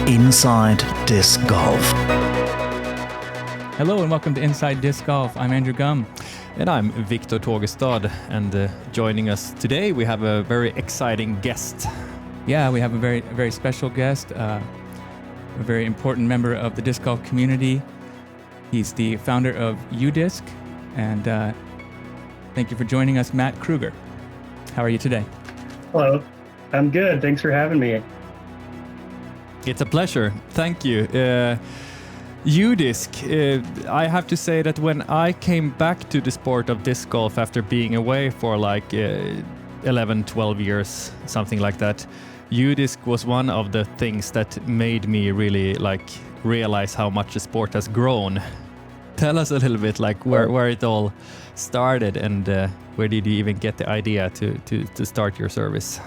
Inside Disc Golf. Hello and welcome to Inside Disc Golf. I'm Andrew Gum. And I'm Victor Torgestad, and joining us today we have a very exciting guest. Yeah, we have a very special guest, a very important member of the disc golf community. He's the founder of UDisc, and thank you for joining us, Matt Krueger. How are you today? Hello, I'm good. Thanks for having me. It's a pleasure. Thank you. UDisc, I have to say that when I came back to the sport of disc golf after being away for like 11, 12 years, something like that, UDisc was one of the things that made me really like realize how much the sport has grown. Tell us a little bit like where it all started and where did you even get the idea to start your service?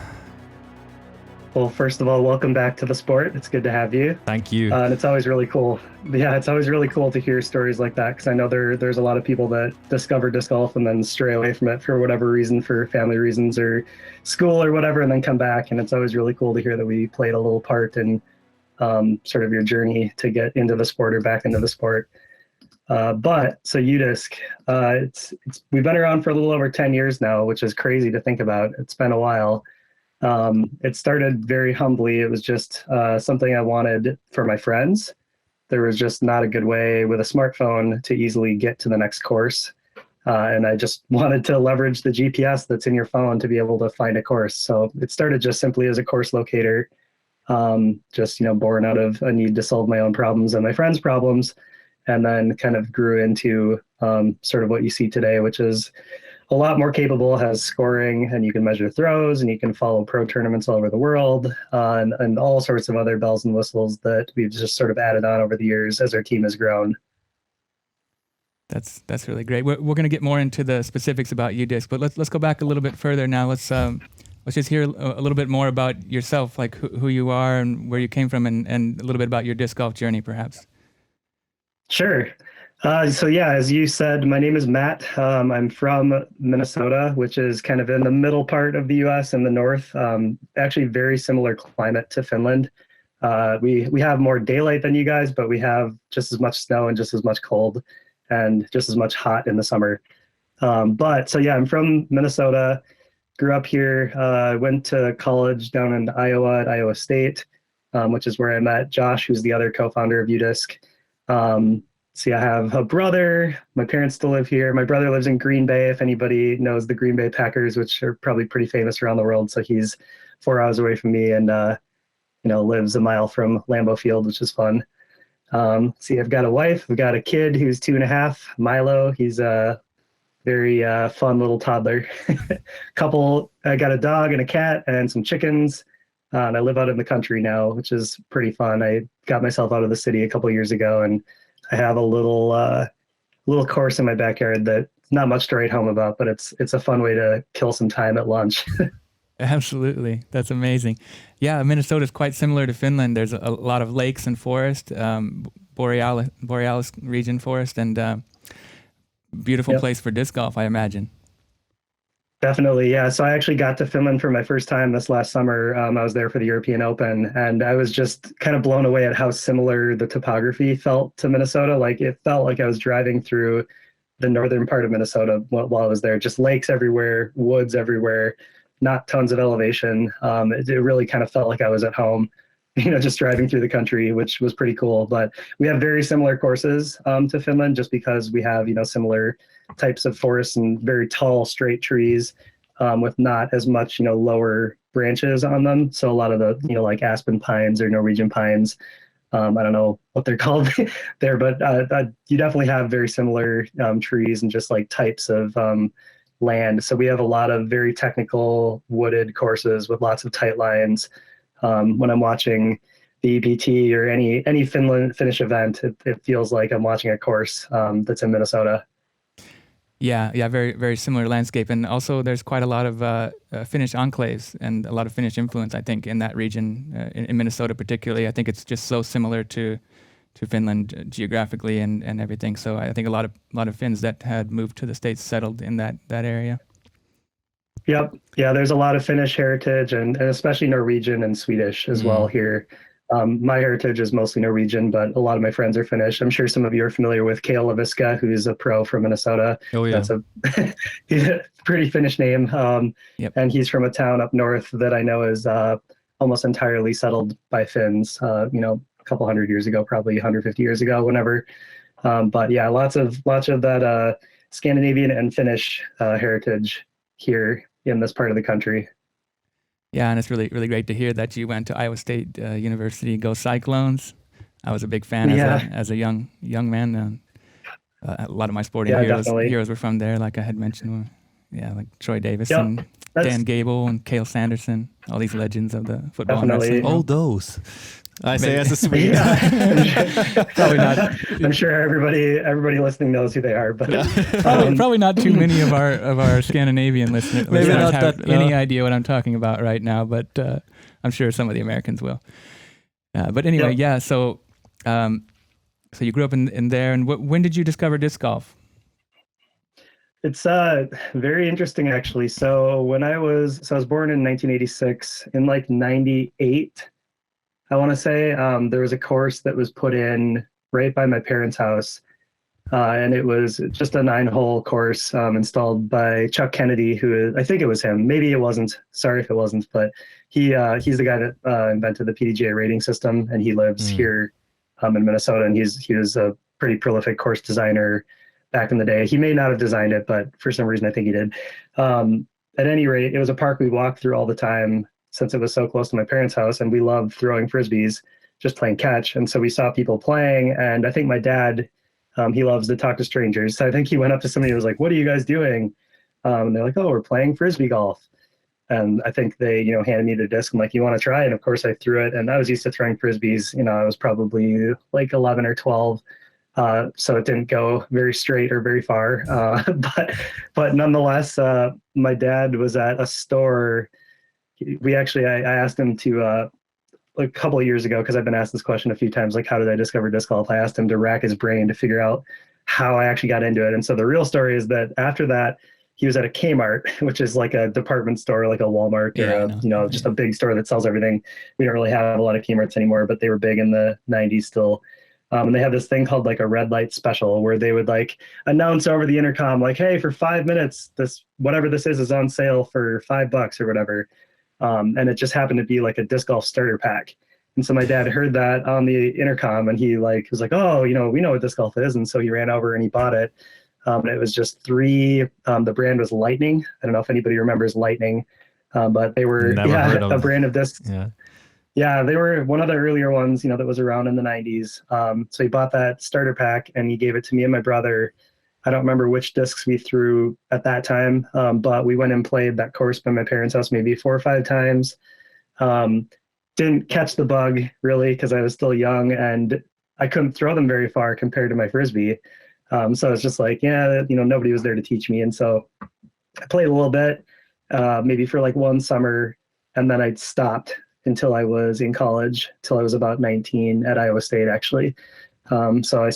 Well, first of all, welcome back to the sport. It's good to have you. Thank you. And it's always really cool. Yeah, it's always really cool to hear stories like that because I know there's a lot of people that discover disc golf and then stray away from it for whatever reason, for family reasons or school or whatever, and then come back. And it's always really cool to hear that we played a little part in sort of your journey to get into the sport or back into the sport. So UDisc, we've been around for a little over 10 years now, which is crazy to think about. It's been a while. It started very humbly. It was just something I wanted for my friends. There was just not a good way with a smartphone to easily get to the next course. And I just wanted to leverage the GPS that's in your phone to be able to find a course. So it started just simply as a course locator, born out of a need to solve my own problems and my friends' problems, and then kind of grew into sort of what you see today, which is a lot more capable, has scoring, and you can measure throws, and you can follow pro tournaments all over the world, and all sorts of other bells and whistles that we've just sort of added on over the years as our team has grown. That's really great. We're going to get more into the specifics about UDisc, but let's go back a little bit further now. Let's just hear a little bit more about yourself, like who you are and where you came from, and a little bit about your disc golf journey, perhaps. Sure. As you said, my name is Matt. I'm from Minnesota, which is kind of in the middle part of the U.S. in the north. Actually, very similar climate to Finland. We have more daylight than you guys, but we have just as much snow and just as much cold and just as much hot in the summer. I'm from Minnesota. Grew up here. Went to college down in Iowa at Iowa State, which is where I met Josh, who's the other co-founder of UDisc. I have a brother. My parents still live here. My brother lives in Green Bay, if anybody knows the Green Bay Packers, which are probably pretty famous around the world. So he's 4 hours away from me and, lives a mile from Lambeau Field, which is fun. I've got a wife. I've got a kid who's 2.5, Milo. He's a very fun little toddler. I got a dog and a cat and some chickens. And I live out in the country now, which is pretty fun. I got myself out of the city a couple years ago, and I have a little course in my backyard that's not much to write home about, but it's a fun way to kill some time at lunch. Absolutely. That's amazing. Yeah, Minnesota is quite similar to Finland. There's a lot of lakes and forest, borealis region forest, and beautiful place for disc golf, I imagine. Definitely, yeah. So I actually got to Finland for my first time this last summer. I was there for the European Open, and I was just kind of blown away at how similar the topography felt to Minnesota. Like it felt like I was driving through the northern part of Minnesota while I was there. Just lakes everywhere, woods everywhere, not tons of elevation. It really kind of felt like I was at home, just driving through the country, which was pretty cool. But we have very similar courses to Finland, just because we have similar types of forests and very tall straight trees with not as much lower branches on them. So a lot of the like aspen pines or Norwegian pines, I don't know what they're called there, but you definitely have very similar trees and just like types of land. So we have a lot of very technical wooded courses with lots of tight lines. When I'm watching the EPT or any Finnish event, it feels like I'm watching a course that's in Minnesota. Yeah, very, very similar landscape. And also there's quite a lot of Finnish enclaves and a lot of Finnish influence, I think, in that region, in Minnesota particularly. I think it's just so similar to Finland geographically and everything. So I think a lot of Finns that had moved to the States settled in that area. Yep. Yeah, there's a lot of Finnish heritage and especially Norwegian and Swedish as well here. My heritage is mostly Norwegian, but a lot of my friends are Finnish. I'm sure some of you are familiar with Kale Laviska, who's a pro from Minnesota. Oh yeah. That's a he's a pretty Finnish name. Yep. And he's from a town up north that I know is almost entirely settled by Finns, a couple hundred years ago, probably 150 years ago, whenever. But yeah, lots of that Scandinavian and Finnish heritage here in this part of the country. Yeah, and it's really, really great to hear that you went to Iowa State University. Go Cyclones! I was a big fan as a young man. A lot of my sporting heroes were from there, like I had mentioned. Yeah, like Troy Davis and Dan Gable and Cale Sanderson, all these legends of the football and wrestling. All those. I say as a Swede. Probably not. I'm sure everybody listening knows who they are, but probably not too many of our Scandinavian listeners have any idea what I'm talking about right now, but I'm sure some of the Americans will. But anyway, So you grew up in there, and when did you discover disc golf? It's very interesting actually. So I was born in 1986. In like 98, I want to say, there was a course that was put in right by my parents' house. And it was just a 9-hole course installed by Chuck Kennedy, who I think it was him. Maybe it wasn't. Sorry if it wasn't, but he's the guy that invented the PDGA rating system, and he lives here in Minnesota, and he was a pretty prolific course designer back in the day. He may not have designed it, but for some reason I think he did. At any rate, it was a park we walked through all the time since it was so close to my parents' house, and we loved throwing frisbees, just playing catch. And so we saw people playing, and I think my dad, he loves to talk to strangers. So I think he went up to somebody and was like, "What are you guys doing?" And they're like, "Oh, we're playing frisbee golf." And I think they, handed me the disc. I'm like, "You want to try?" And of course I threw it, and I was used to throwing frisbees. I was probably like 11 or 12. So it didn't go very straight or very far. But nonetheless, my dad was at a store. I asked him to, a couple of years ago, because I've been asked this question a few times, like, how did I discover disc golf? I asked him to rack his brain to figure out how I actually got into it. And so the real story is that after that, he was at a Kmart, which is like a department store, like a Walmart or just a big store that sells everything. We don't really have a lot of Kmarts anymore, but they were big in the 90s still. And they have this thing called like a red light special, where they would like announce over the intercom, like, "Hey, for 5 minutes, whatever this is on sale for $5 or whatever." And it just happened to be like a disc golf starter pack. And so my dad heard that on the intercom, and he was like, "Oh, we know what disc golf is." And so he ran over and he bought it. And it was just 3. The brand was Lightning. I don't know if anybody remembers Lightning, but they were a brand of discs. Yeah, they were one of the earlier ones, that was around in the 90s. So he bought that starter pack, and he gave it to me and my brother. I don't remember which discs we threw at that time, but we went and played that course by my parents' house maybe 4 or 5 times. Didn't catch the bug, really, because I was still young, and I couldn't throw them very far compared to my frisbee. So it's just like, nobody was there to teach me. And so I played a little bit, maybe for like one summer, and then I stopped until I was in college, till I was about 19 at Iowa State, actually. So I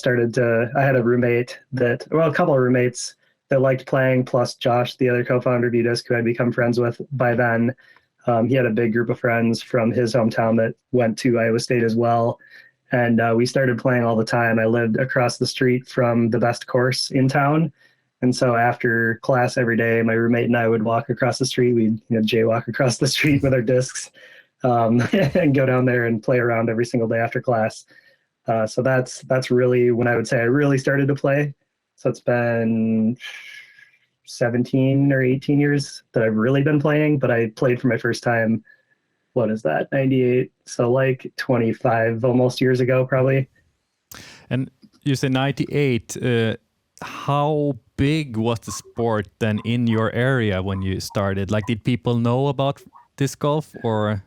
had a couple of roommates that liked playing, plus Josh, the other co-founder of UDisc, who I'd become friends with by then. He had a big group of friends from his hometown that went to Iowa State as well. And we started playing all the time. I lived across the street from the best course in town. And so after class every day, my roommate and I would walk across the street. We'd jaywalk across the street with our discs and go down there and play around every single day after class. So that's really when I would say I really started to play. So it's been 17 or 18 years that I've really been playing, but I played for my first time, what is that, 98? So like 25 almost years ago, probably. And you said 98. How big was the sport then in your area when you started? Like, did people know about disc golf or?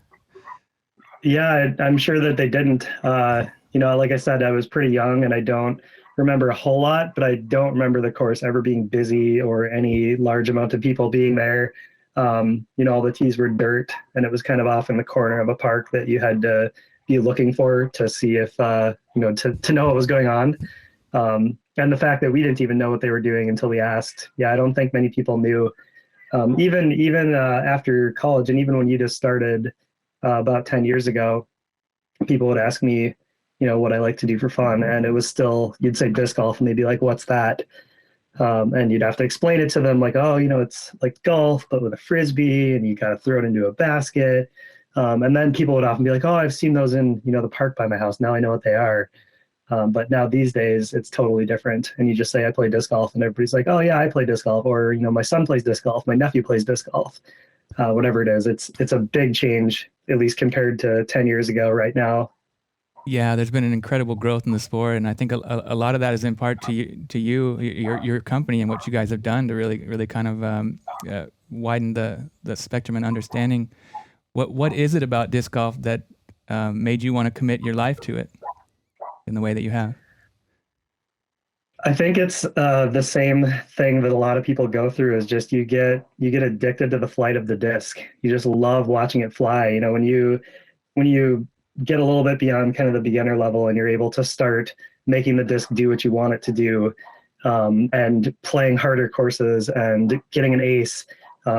Yeah, I'm sure that they didn't. Like I said, I was pretty young and I don't remember a whole lot, but I don't remember the course ever being busy or any large amount of people being there. All the tees were dirt, and it was kind of off in the corner of a park that you had to be looking for to see if, to know what was going on. And the fact that we didn't even know what they were doing until we asked. Yeah, I don't think many people knew. Even after college, and even when you just started about 10 years ago, people would ask me, what I like to do for fun, and it was still, you'd say disc golf, and they'd be like, "What's that?" And you'd have to explain it to them, like, "Oh, it's like golf, but with a frisbee, and you gotta throw it into a basket." And then people would often be like, "Oh, I've seen those in, the park by my house. Now I know what they are." But now these days it's totally different. And you just say, "I play disc golf," and everybody's like, "Oh yeah, I play disc golf." Or, "My son plays disc golf. My nephew plays disc golf." Whatever it is, it's a big change, at least compared to 10 years ago right now. Yeah, there's been an incredible growth in the sport, and I think a lot of that is in part to your company, and what you guys have done to really kind of widen the spectrum and understanding. What is it about disc golf that made you want to commit your life to it in the way that you have? I think it's the same thing that a lot of people go through, is just you get addicted to the flight of the disc. You just love watching it fly. When you get a little bit beyond kind of the beginner level and you're able to start making the disc do what you want it to do, and playing harder courses and getting an ace,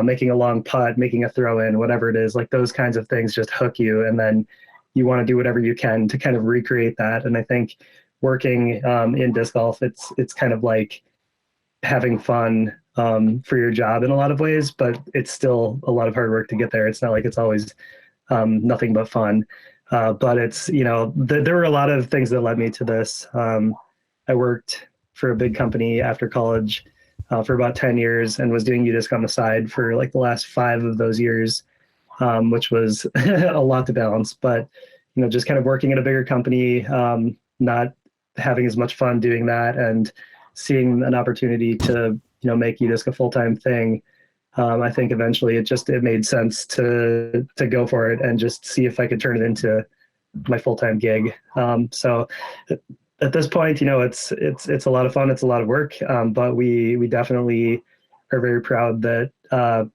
making a long putt, making a throw in, whatever it is, like those kinds of things just hook you. And then you want to do whatever you can to kind of recreate that. And I think working in disc golf, it's kind of like having fun for your job in a lot of ways, but it's still a lot of hard work to get there. It's not like it's always nothing but fun. But it's, there were a lot of things that led me to this. I worked for a big company after college for about 10 years and was doing UDisc on the side for like the last 5 of those years, which was a lot to balance. But, just kind of working at a bigger company, not having as much fun doing that, and seeing an opportunity to, make UDisc a full-time thing. I think eventually it made sense to go for it and just see if I could turn it into my full-time gig. So at this point, it's a lot of fun. It's a lot of work, but we definitely are very proud that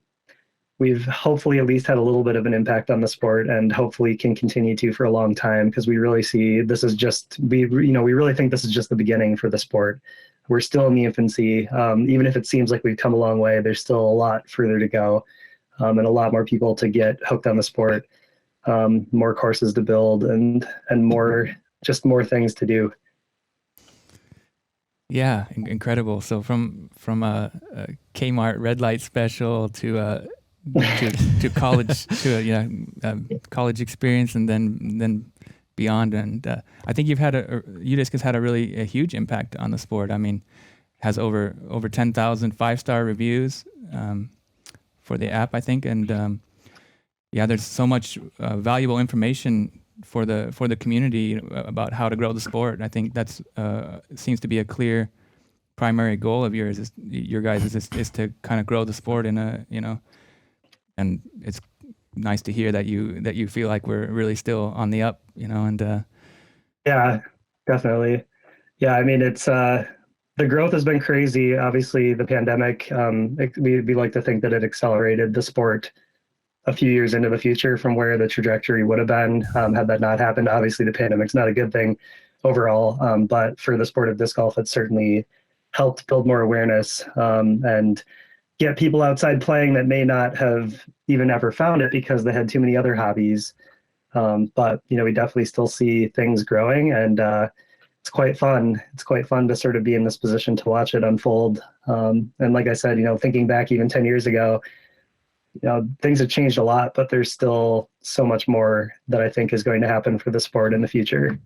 we've hopefully at least had a little bit of an impact on the sport, and hopefully can continue to for a long time, because we really see this is just we really think this is just the beginning for the sport. We're still in the infancy. Even if it seems like we've come a long way, there's still a lot further to go, and a lot more people to get hooked on the sport, more courses to build, and more things to do. Yeah, incredible. So from a Kmart red light special to college, to college experience, and then beyond. And I think UDisc has had a huge impact on the sport. I mean, has over 10,000 5-star reviews for the app, I think. And there's so much valuable information for the community about how to grow the sport. I think that's seems to be a clear primary goal of yours, your guys, is to kind of grow the sport in a, and it's nice to hear that you feel like we're really still on the up, and Yeah, definitely. Yeah, I mean, it's the growth has been crazy. Obviously, the pandemic, we like to think that it accelerated the sport a few years into the future from where the trajectory would have been had that not happened. Obviously, the pandemic's not a good thing overall, but for the sport of disc golf, it certainly helped build more awareness, and get people outside playing that may not have even ever found it because they had too many other hobbies. But we definitely still see things growing, and it's quite fun. It's quite fun to sort of be in this position to watch it unfold. And like I said, thinking back even 10 years ago, things have changed a lot, but there's still so much more that I think is going to happen for the sport in the future.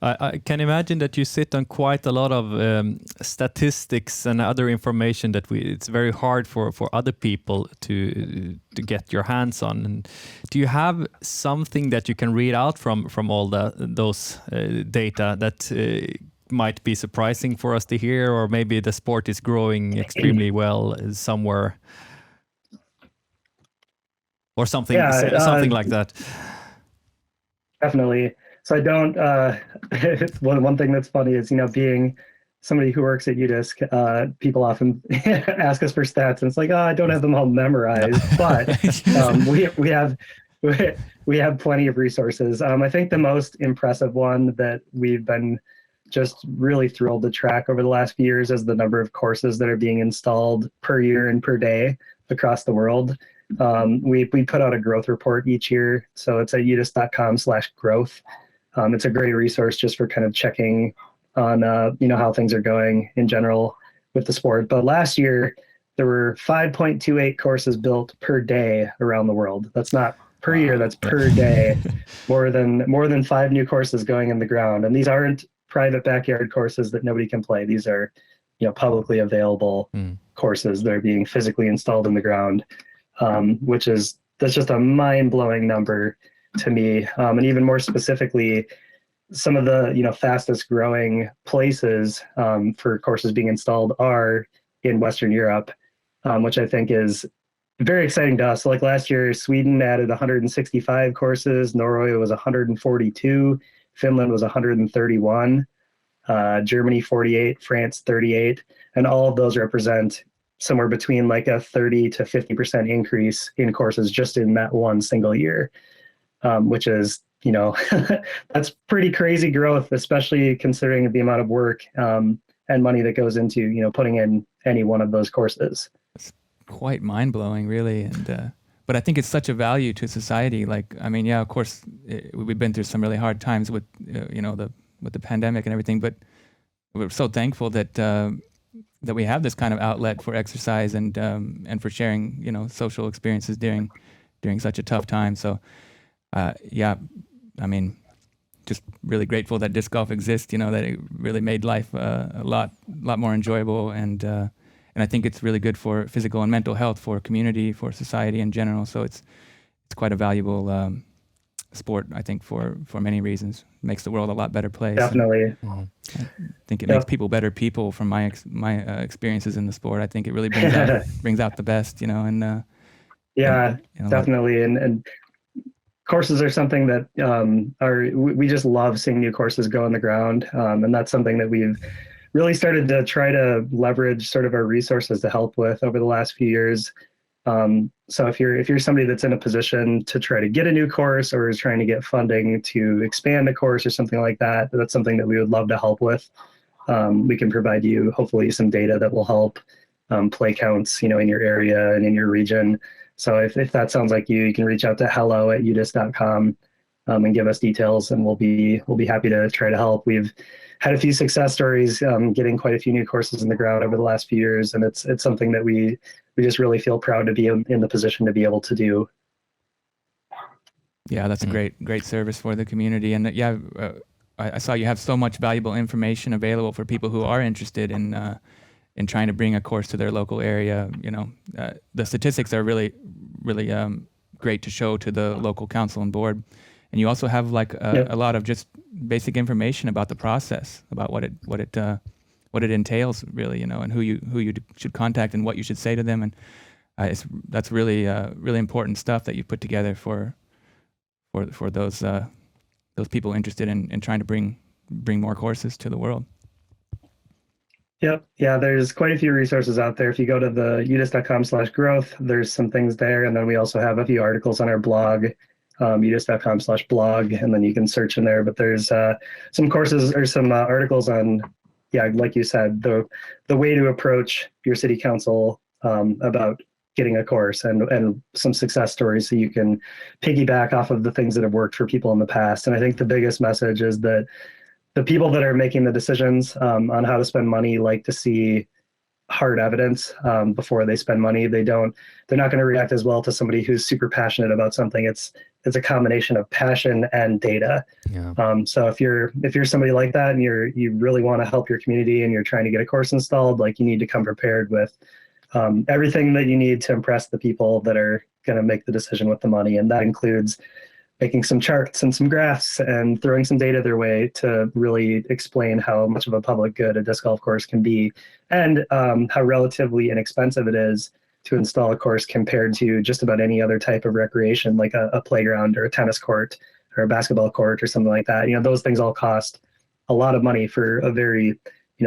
I can imagine that you sit on quite a lot of statistics and other information that it's very hard for other people to get your hands on. And do you have something that you can read out from all those data that might be surprising for us to hear, or maybe the sport is growing extremely well somewhere, or something like that? Definitely. So I don't. One thing that's funny is, being somebody who works at UDisc, people often ask us for stats, and it's like, oh, I don't have them all memorized, but we have plenty of resources. I think the most impressive one that we've been just really thrilled to track over the last few years is the number of courses that are being installed per year and per day across the world. We put out a growth report each year. So it's at udisc.com/growth. It's a great resource just for kind of checking on, how things are going in general with the sport. But last year, there were 5.28 courses built per day around the world. That's not per year, that's per day. More than 5 new courses going in the ground. And these aren't private backyard courses that nobody can play. These are, publicly available courses that are being physically installed in the ground, that's just a mind-blowing number to me. And even more specifically, some of the fastest growing places for courses being installed are in Western Europe, which I think is very exciting to us. So like last year, Sweden added 165 courses, Norway was 142, Finland was 131, Germany 48, France 38, and all of those represent somewhere between like a 30 to 50% increase in courses just in that one single year, which is, that's pretty crazy growth, especially considering the amount of work and money that goes into, putting in any one of those courses. It's quite mind-blowing, really. And but I think it's such a value to society. Like, I mean, yeah, of course, we've been through some really hard times with, with the pandemic and everything, but we're so thankful that that we have this kind of outlet for exercise and for sharing, social experiences during such a tough time. So, yeah, I mean, just really grateful that disc golf exists. That it really made life a lot more enjoyable, and I think it's really good for physical and mental health, for community, for society in general. So it's quite a valuable sport, I think, for many reasons. It makes the world a lot better place. Definitely. I think it makes people better people. From my experiences in the sport, I think it really brings out the best. And yeah, definitely. And courses are something that we just love seeing new courses go on the ground, and that's something that we've really started to try to leverage sort of our resources to help with over the last few years. So if you're somebody that's in a position to try to get a new course or is trying to get funding to expand a course or something like that, that's something that we would love to help with. We can provide you hopefully some data that will help play counts, in your area and in your region. So if that sounds like you can reach out to hello@udisc.com and give us details, and we'll be happy to try to help. We've had a few success stories getting quite a few new courses in the ground over the last few years, and it's something that we just really feel proud to be in the position to be able to do. Yeah, that's a great service for the community. And yeah, I saw you have so much valuable information available for people who are interested in trying to bring a course to their local area. The statistics are really great to show to the local council and board. And you also have like a lot of just basic information about the process, about what it entails, really, and who you should contact and what you should say to them. And that's really important stuff that you put together for those people interested in trying to bring more courses to the world. Yep. Yeah, there's quite a few resources out there. If you go to the udisc.com/growth, there's some things there. And then we also have a few articles on our blog, udisc.com/blog, and then you can search in there. But there's some courses or some articles on, like you said, the way to approach your city council about getting a course, and some success stories so you can piggyback off of the things that have worked for people in the past. And I think the biggest message is that the people that are making the decisions on how to spend money like to see hard evidence before they spend money. They're not going to react as well to somebody who's super passionate about something. It's a combination of passion and data. Yeah. So if you're somebody like that and you really want to help your community and you're trying to get a course installed, like, you need to come prepared with everything that you need to impress the people that are going to make the decision with the money. And that includes making some charts and some graphs and throwing some data their way to really explain how much of a public good a disc golf course can be, and how relatively inexpensive it is to install a course compared to just about any other type of recreation, like a playground or a tennis court or a basketball court or something like that. Those things all cost a lot of money for a very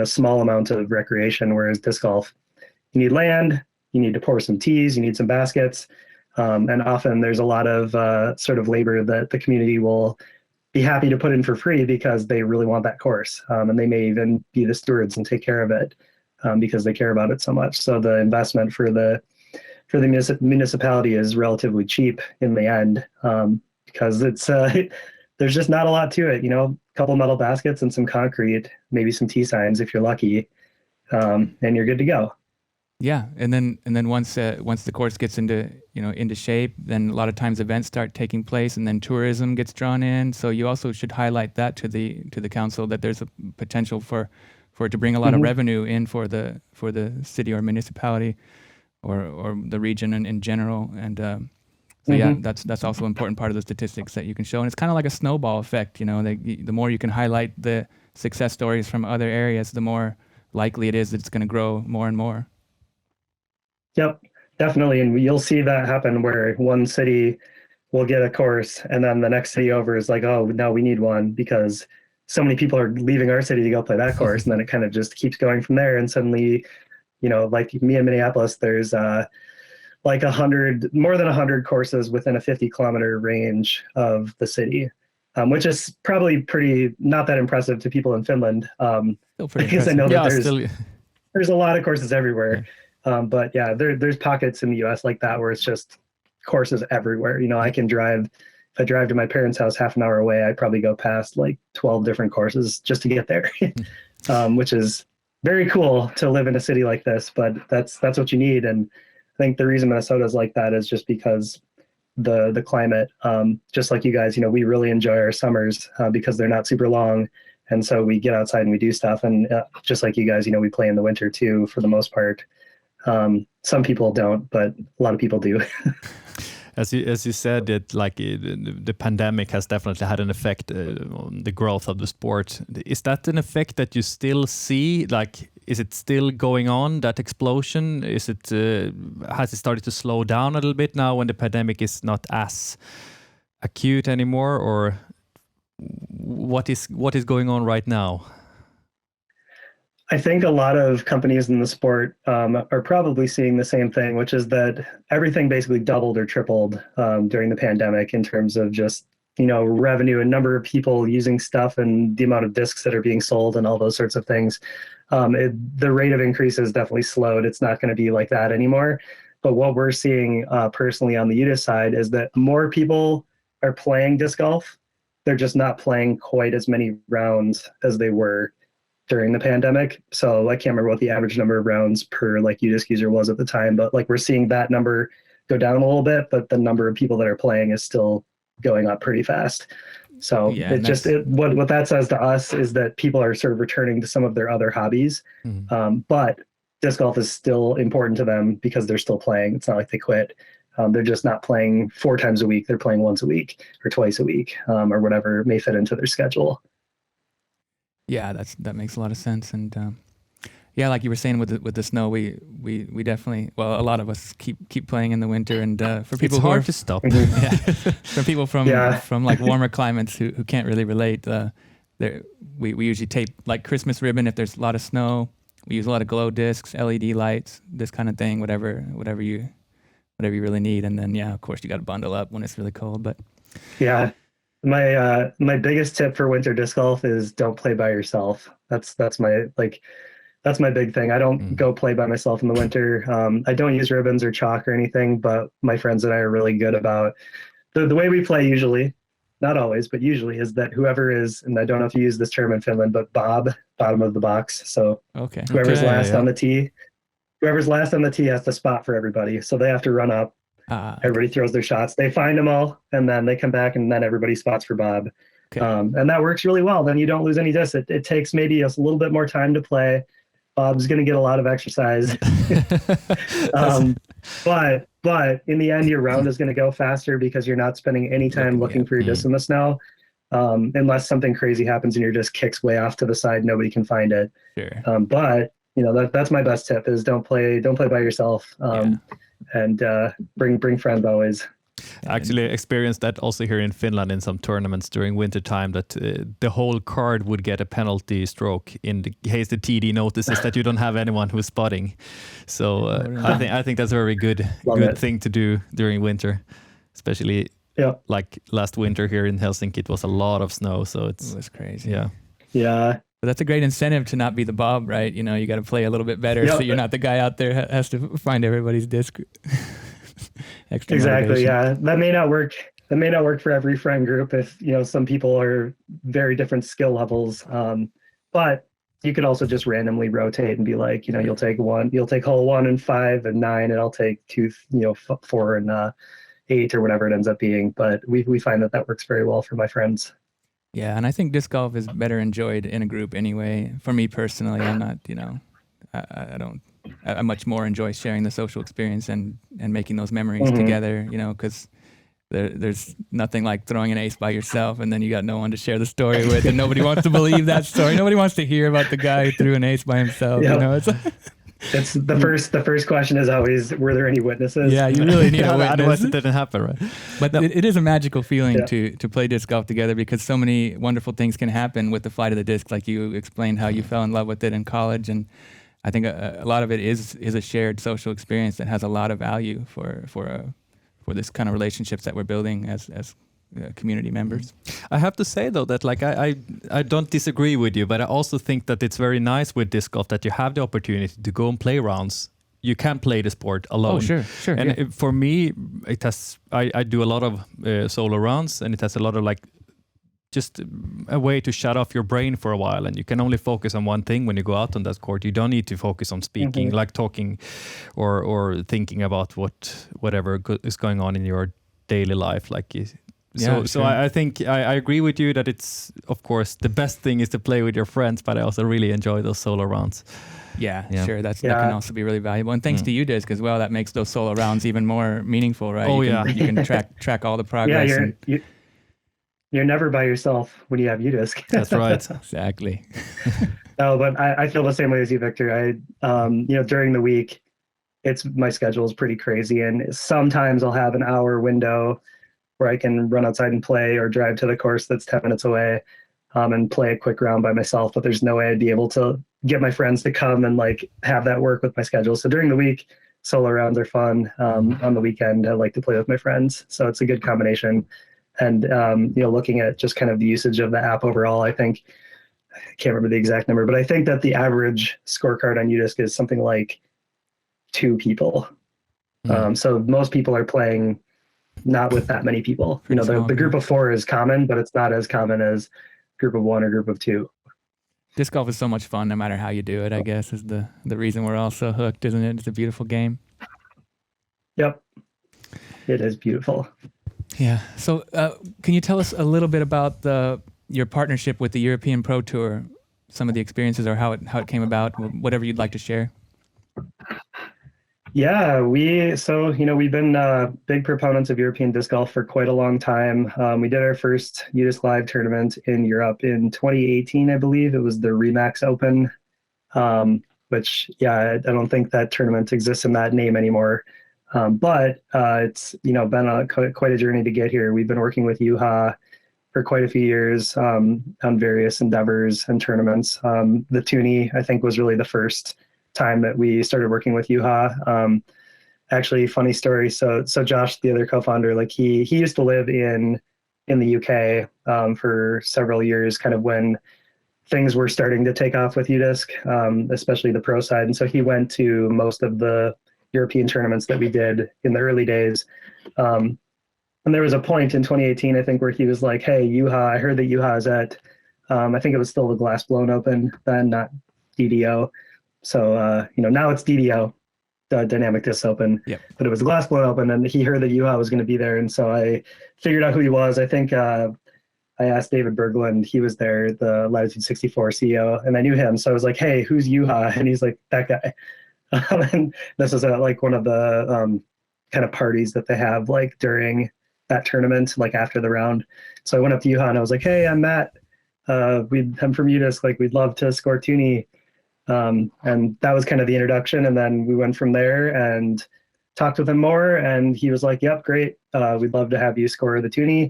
small amount of recreation, whereas disc golf, you need land, you need to pour some tees, you need some baskets. And often there's a lot of sort of labor that the community will be happy to put in for free because they really want that course. And they may even be the stewards and take care of it because they care about it so much. So the investment for the for the municipality is relatively cheap in the end, because it's there's just not a lot to it. A couple metal baskets and some concrete, maybe some T signs if you're lucky, and you're good to go. Yeah, and then once the course gets into shape, then a lot of times events start taking place, and then tourism gets drawn in. So you also should highlight that to the council, that there's a potential for it to bring a lot of revenue in for the city or municipality or the region in general. And so yeah, that's also an important part of the statistics that you can show. And it's kind of like a snowball effect. The more you can highlight the success stories from other areas, the more likely it is that it's going to grow more and more. Yep, definitely. And you'll see that happen where one city will get a course and then the next city over is like, oh, no, we need one because so many people are leaving our city to go play that course. And then it kind of just keeps going from there. And suddenly, like me in Minneapolis, there's like more than 100 courses within a 50-kilometer range of the city, which is probably not that impressive to people in Finland. Because I know that there's a lot of courses everywhere. Yeah. But yeah, there's pockets in the U.S. like that where it's just courses everywhere. If I drive to my parents' house half an hour away, I'd probably go past like 12 different courses just to get there, which is very cool to live in a city like this. But that's what you need. And I think the reason Minnesota is like that is just because the climate, just like you guys, we really enjoy our summers because they're not super long. And so we get outside and we do stuff. And just like you guys, we play in the winter too, for the most part. Some people don't, but a lot of people do. As you said, the pandemic has definitely had an effect on the growth of the sport. Is that an effect that you still see? Like, is it still going on, that explosion? Has it started to slow down a little bit now when the pandemic is not as acute anymore? Or what is going on right now? I think a lot of companies in the sport are probably seeing the same thing, which is that everything basically doubled or tripled during the pandemic in terms of just, revenue and number of people using stuff and the amount of discs that are being sold and all those sorts of things. The rate of increase has definitely slowed. It's not going to be like that anymore. But what we're seeing personally on the UDisc side is that more people are playing disc golf. They're just not playing quite as many rounds as they were during the pandemic. So I can't remember what the average number of rounds per UDisc user was at the time, but we're seeing that number go down a little bit, but the number of people that are playing is still going up pretty fast. So what that says to us is that people are sort of returning to some of their other hobbies, but disc golf is still important to them because they're still playing. It's not like they quit. They're just not playing 4 times a week. They're playing once a week or twice a week, or whatever may fit into their schedule. Yeah, that makes a lot of sense. And yeah, like you were saying with the snow, we definitely, well, a lot of us keep playing in the winter. And for people it's hard to stop. For people from warmer climates who can't really relate, we usually tape like Christmas ribbon if there's a lot of snow. We use a lot of glow discs, LED lights, this kind of thing, whatever you really need. And then of course you got to bundle up when it's really cold. But yeah. My biggest tip for winter disc golf is don't play by yourself. That's my big thing. I don't go play by myself in the winter. I don't use ribbons or chalk or anything, but my friends and I are really good about the way we play usually, not always, but usually is that whoever is, and I don't know if you use this term in Finland, but bob, bottom of the box. So whoever's last on the tee has to spot for everybody. So they have to run up. Everybody throws their shots. They find them all, and then they come back, and then everybody spots for Bob. Okay. And that works really well. Then you don't lose any discs. It takes maybe a little bit more time to play. Bob's going to get a lot of exercise. But in the end, your round is going to go faster because you're not spending any time looking for your disc in the snow. Unless something crazy happens and your disc kicks way off to the side, nobody can find it. Sure. But that's my best tip is don't play by yourself. And bring friends always. I actually experienced that also here in Finland in some tournaments during winter time, that the whole card would get a penalty stroke in case the TD notices that you don't have anyone who's spotting. So I think that's a very good thing to do during winter, especially like last winter here in Helsinki. It was a lot of snow, so it was crazy. Yeah. But that's a great incentive to not be the Bob, right? You got to play a little bit better so you're not the guy out there has to find everybody's disc. extra Exactly. motivation. Yeah. That may not work. That may not work for every friend group if, some people are very different skill levels. But you could also just randomly rotate and be like, you'll take hole 1 and 5 and 9, and I'll take 2, 4 and 8 or whatever it ends up being. But we find that works very well for my friends. Yeah, and I think disc golf is better enjoyed in a group anyway. For me personally, I'm not, I don't. I much more enjoy sharing the social experience and making those memories together. Because there's nothing like throwing an ace by yourself and then you got no one to share the story with, and nobody wants to believe that story. Nobody wants to hear about the guy who threw an ace by himself. Yep. It's the first question is always, were there any witnesses? Yeah, you really need a witness. Otherwise it didn't happen, right? But it is a magical feeling to play disc golf together, because so many wonderful things can happen with the flight of the disc. Like you explained how you fell in love with it in college, and I think a lot of it is a shared social experience that has a lot of value for this kind of relationships that we're building as community members. I have to say though that I don't disagree with you, but I also think that it's very nice with disc golf that you have the opportunity to go and play rounds. You can play the sport alone. Oh, sure. And for me, it has. I do a lot of solo rounds, and it has a lot of just a way to shut off your brain for a while, and you can only focus on one thing when you go out on that court. You don't need to focus on speaking, like talking, or thinking about whatever is going on in your daily life, So I think I agree with you that it's, of course, the best thing is to play with your friends, but I also really enjoy those solo rounds. Yeah, sure. That can also be really valuable. And thanks to UDisc as well, that makes those solo rounds even more meaningful, right? You can track all the progress. Yeah, you're never by yourself when you have UDisc. That's right. Exactly. No, but I feel the same way as you, Victor. During the week, my schedule is pretty crazy, and sometimes I'll have an hour window where I can run outside and play, or drive to the course that's 10 minutes away, and play a quick round by myself. But there's no way I'd be able to get my friends to come and have that work with my schedule. So during the week, solo rounds are fun. On the weekend, I like to play with my friends. So it's a good combination. And looking at just kind of the usage of the app overall, I think, I can't remember the exact number, but I think that the average scorecard on UDisc is something like 2 people. So most people are playing not with that many people. The group of 4 is common, but it's not as common as group of 1 or group of 2. Disc golf is so much fun no matter how you do it, I guess, is the reason we're all so hooked, isn't it? It's a beautiful game. Yep. It is beautiful. Yeah. So can you tell us a little bit about your partnership with the European Pro Tour, some of the experiences, or how it came about, whatever you'd like to share? Yeah, we've been big proponents of European disc golf for quite a long time. We did our first UDisc Live tournament in Europe in 2018, I believe. It was the Remax Open, which, I don't think that tournament exists in that name anymore. But it's been quite a journey to get here. We've been working with UHA for quite a few years on various endeavors and tournaments. The Toonie, I think, was really the first time that we started working with UHA. Actually, funny story. So Josh, the other co-founder, he used to live in the UK for several years, kind of when things were starting to take off with UDisc, especially the pro side. And so he went to most of the European tournaments that we did in the early days. And there was a point in 2018, I think, where he was like, "Hey, UHA, I heard that UHA is at," I think it was still the Glass Blown Open then, not DDO. So, now it's DDO, the Dynamic Disc Open, but it was Glass Blown Open, and he heard that UHA was going to be there. And so I figured out who he was. I think I asked David Berglund, he was there, the Latitude 64 CEO, and I knew him. So I was like, "Hey, who's UHA?" And he's like, "That guy." And this is one of the kind of parties that they have during that tournament, after the round. So I went up to UHA and I was like, "Hey, I'm Matt. I'm from UDisc. We'd love to score Toonie." And that was kind of the introduction. And then we went from there and talked with him more. And he was like, "Yep, great. We'd love to have you score the Toonie."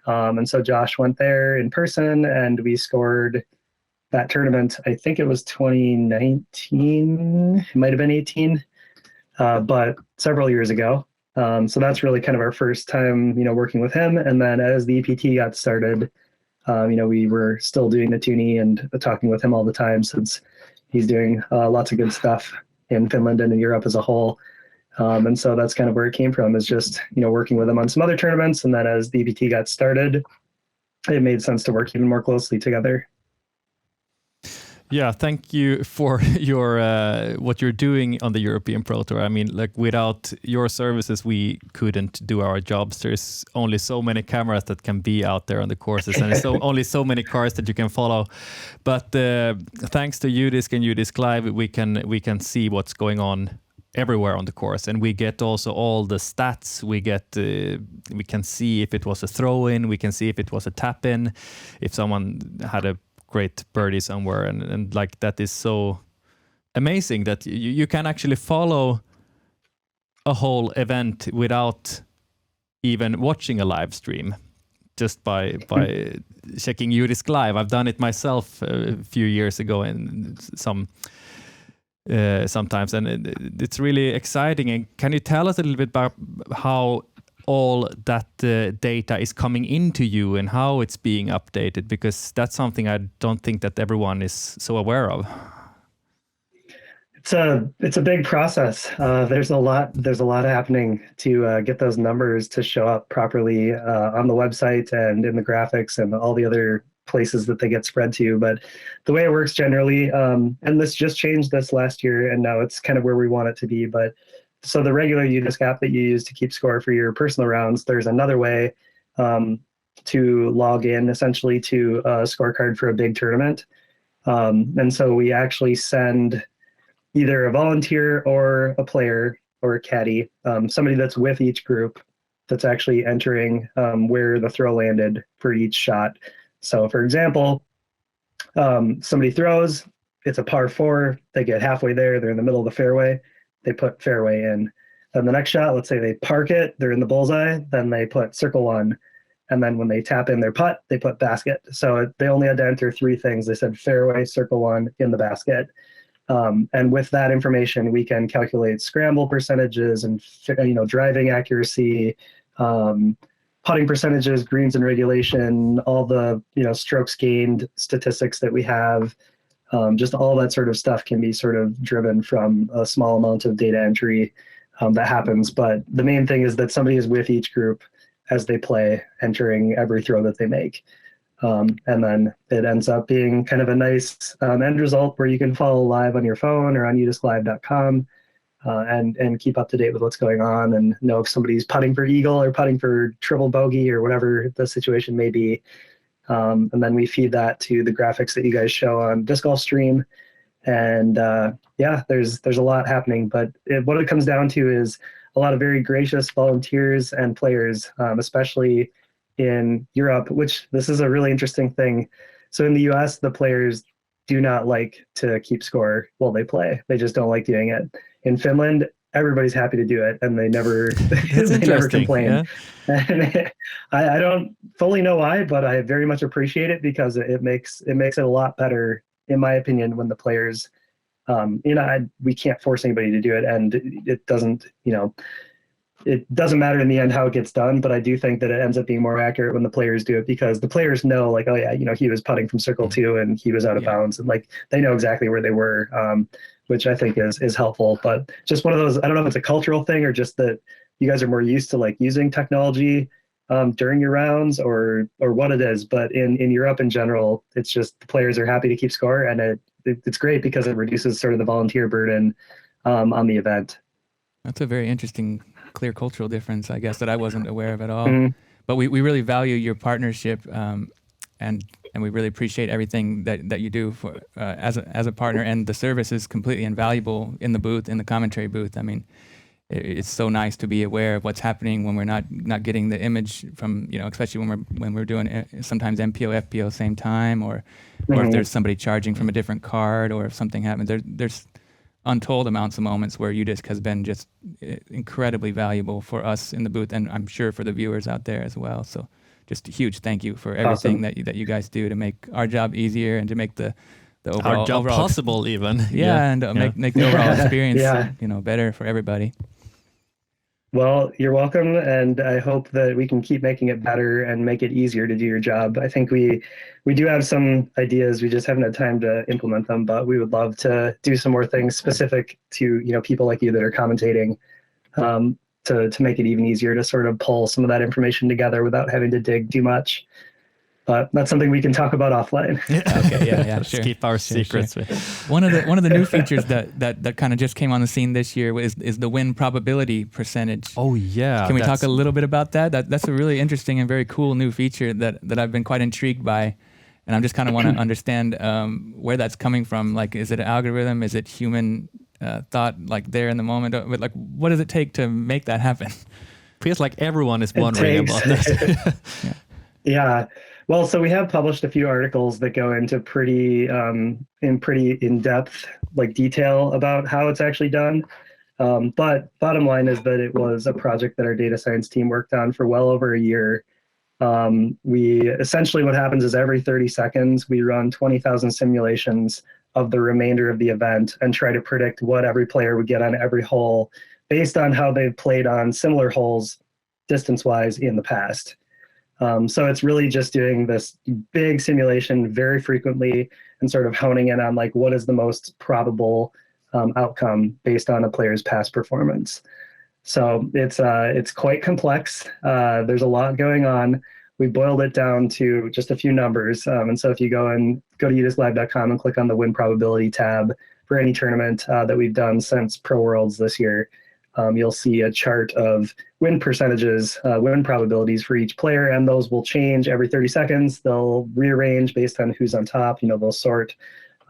And so Josh went there in person, and we scored that tournament. I think it was 2019. It might have been 18, but several years ago. So that's really kind of our first time, working with him. And then as the EPT got started, we were still doing the Toonie and talking with him all the time, since he's doing lots of good stuff in Finland and in Europe as a whole. And so that's kind of where it came from, is just, working with them on some other tournaments. And then as the EBT got started, it made sense to work even more closely together. Yeah, thank you for your what you're doing on the European Pro Tour. I mean, like without your services, we couldn't do our jobs. There's only so many cameras that can be out there on the courses, and there's only so many cars that you can follow. But thanks to UDisc and UDisc Live, we can see what's going on everywhere on the course, and we get also all the stats. We can see if it was a throw in, we can see if it was a tap in, if someone had a great birdie somewhere, and like that is so amazing that you can actually follow a whole event without even watching a live stream, just by checking UDisc Live. I've done it myself a few years ago and sometimes, and it's really exciting. And can you tell us a little bit about how all that data is coming into you and how it's being updated? Because that's something I don't think that everyone is so aware of. It's a big process. There's a lot happening to get those numbers to show up properly on the website and in the graphics and all the other places that they get spread to. But the way it works generally, and this just changed this last year, and now it's kind of where we want it to be. But so the regular UDisc app that you use to keep score for your personal rounds, there's another way to log in essentially to a scorecard for a big tournament. And so we actually send either a volunteer or a player or a caddy, somebody that's with each group that's actually entering where the throw landed for each shot. So for example, somebody throws, it's a par 4, they get halfway there, they're in the middle of the fairway, they put fairway in. Then the next shot, let's say they park it, they're in the bullseye, then they put circle 1. And then when they tap in their putt, they put basket. So they only had to enter 3 things. They said fairway, circle 1, in the basket. And with that information, we can calculate scramble percentages and driving accuracy, putting percentages, greens and regulation, all the strokes gained statistics that we have. Just all that sort of stuff can be sort of driven from a small amount of data entry that happens. But the main thing is that somebody is with each group as they play, entering every throw that they make. And then it ends up being kind of a nice end result where you can follow live on your phone or on udisclive.com and keep up to date with what's going on and know if somebody's putting for eagle or putting for triple bogey or whatever the situation may be. And then we feed that to the graphics that you guys show on Disc Golf Stream. And there's a lot happening, but what it comes down to is a lot of very gracious volunteers and players, especially in Europe, which this is a really interesting thing. So in the US, the players do not like to keep score while they play. They just don't like doing it. In Finland, everybody's happy to do it, and they never complain. Yeah. And I don't fully know why, but I very much appreciate it because it makes it a lot better, in my opinion, when the players, we can't force anybody to do it, and it doesn't, it doesn't matter in the end how it gets done, but I do think that it ends up being more accurate when the players do it, because the players know, like, oh yeah, he was putting from circle 2 and he was out of bounds, and like they know exactly where they were, which I think is helpful. But just one of those, I don't know if it's a cultural thing or just that you guys are more used to like using technology during your rounds or what it is. But in Europe in general, it's just the players are happy to keep score, and it's great because it reduces sort of the volunteer burden on the event. That's a very interesting, clear cultural difference, I guess, that I wasn't aware of at all. Mm-hmm. But we really value your partnership, and we really appreciate everything that you do for as a partner. And the service is completely invaluable in the booth, in the commentary booth. I mean, it's so nice to be aware of what's happening when we're not getting the image from, especially when we're doing sometimes MPO, FPO same time, or if there's somebody charging from a different card, or if something happens. There's untold amounts of moments where UDisc has been just incredibly valuable for us in the booth, and I'm sure for the viewers out there as well. So just a huge thank you for everything that you guys do to make our job easier and to make the overall, our job possible even. And make the overall experience better for everybody. Well, you're welcome, and I hope that we can keep making it better and make it easier to do your job. I think we do have some ideas, we just haven't had time to implement them, but we would love to do some more things specific to people like you that are commentating to make it even easier to sort of pull some of that information together without having to dig too much. But that's something we can talk about offline. Okay, yeah, Let's sure. keep our Sure, secrets. sure. One of the new features that kind of just came on the scene this year is the win probability percentage. Oh yeah. Can we talk a little bit about that? That's a really interesting and very cool new feature that I've been quite intrigued by, and I just kind of want to understand where that's coming from. Like, is it an algorithm? Is it human thought, like there in the moment? But like, what does it take to make that happen? Feels like everyone is wondering about that. Yeah. Well, so we have published a few articles that go into pretty in-depth like detail about how it's actually done. But bottom line is that it was a project that our data science team worked on for well over a year. We essentially, what happens is every 30 seconds, we run 20,000 simulations of the remainder of the event and try to predict what every player would get on every hole based on how they've played on similar holes distance-wise in the past. So it's really just doing this big simulation very frequently and sort of honing in on like what is the most probable outcome based on a player's past performance. So it's quite complex. There's a lot going on. We boiled it down to just a few numbers. And so if you go to udisclive.com and click on the win probability tab for any tournament that we've done since Pro Worlds this year, you'll see a chart of win percentages, win probabilities for each player, and those will change every 30 seconds. They'll rearrange based on who's on top. They'll sort.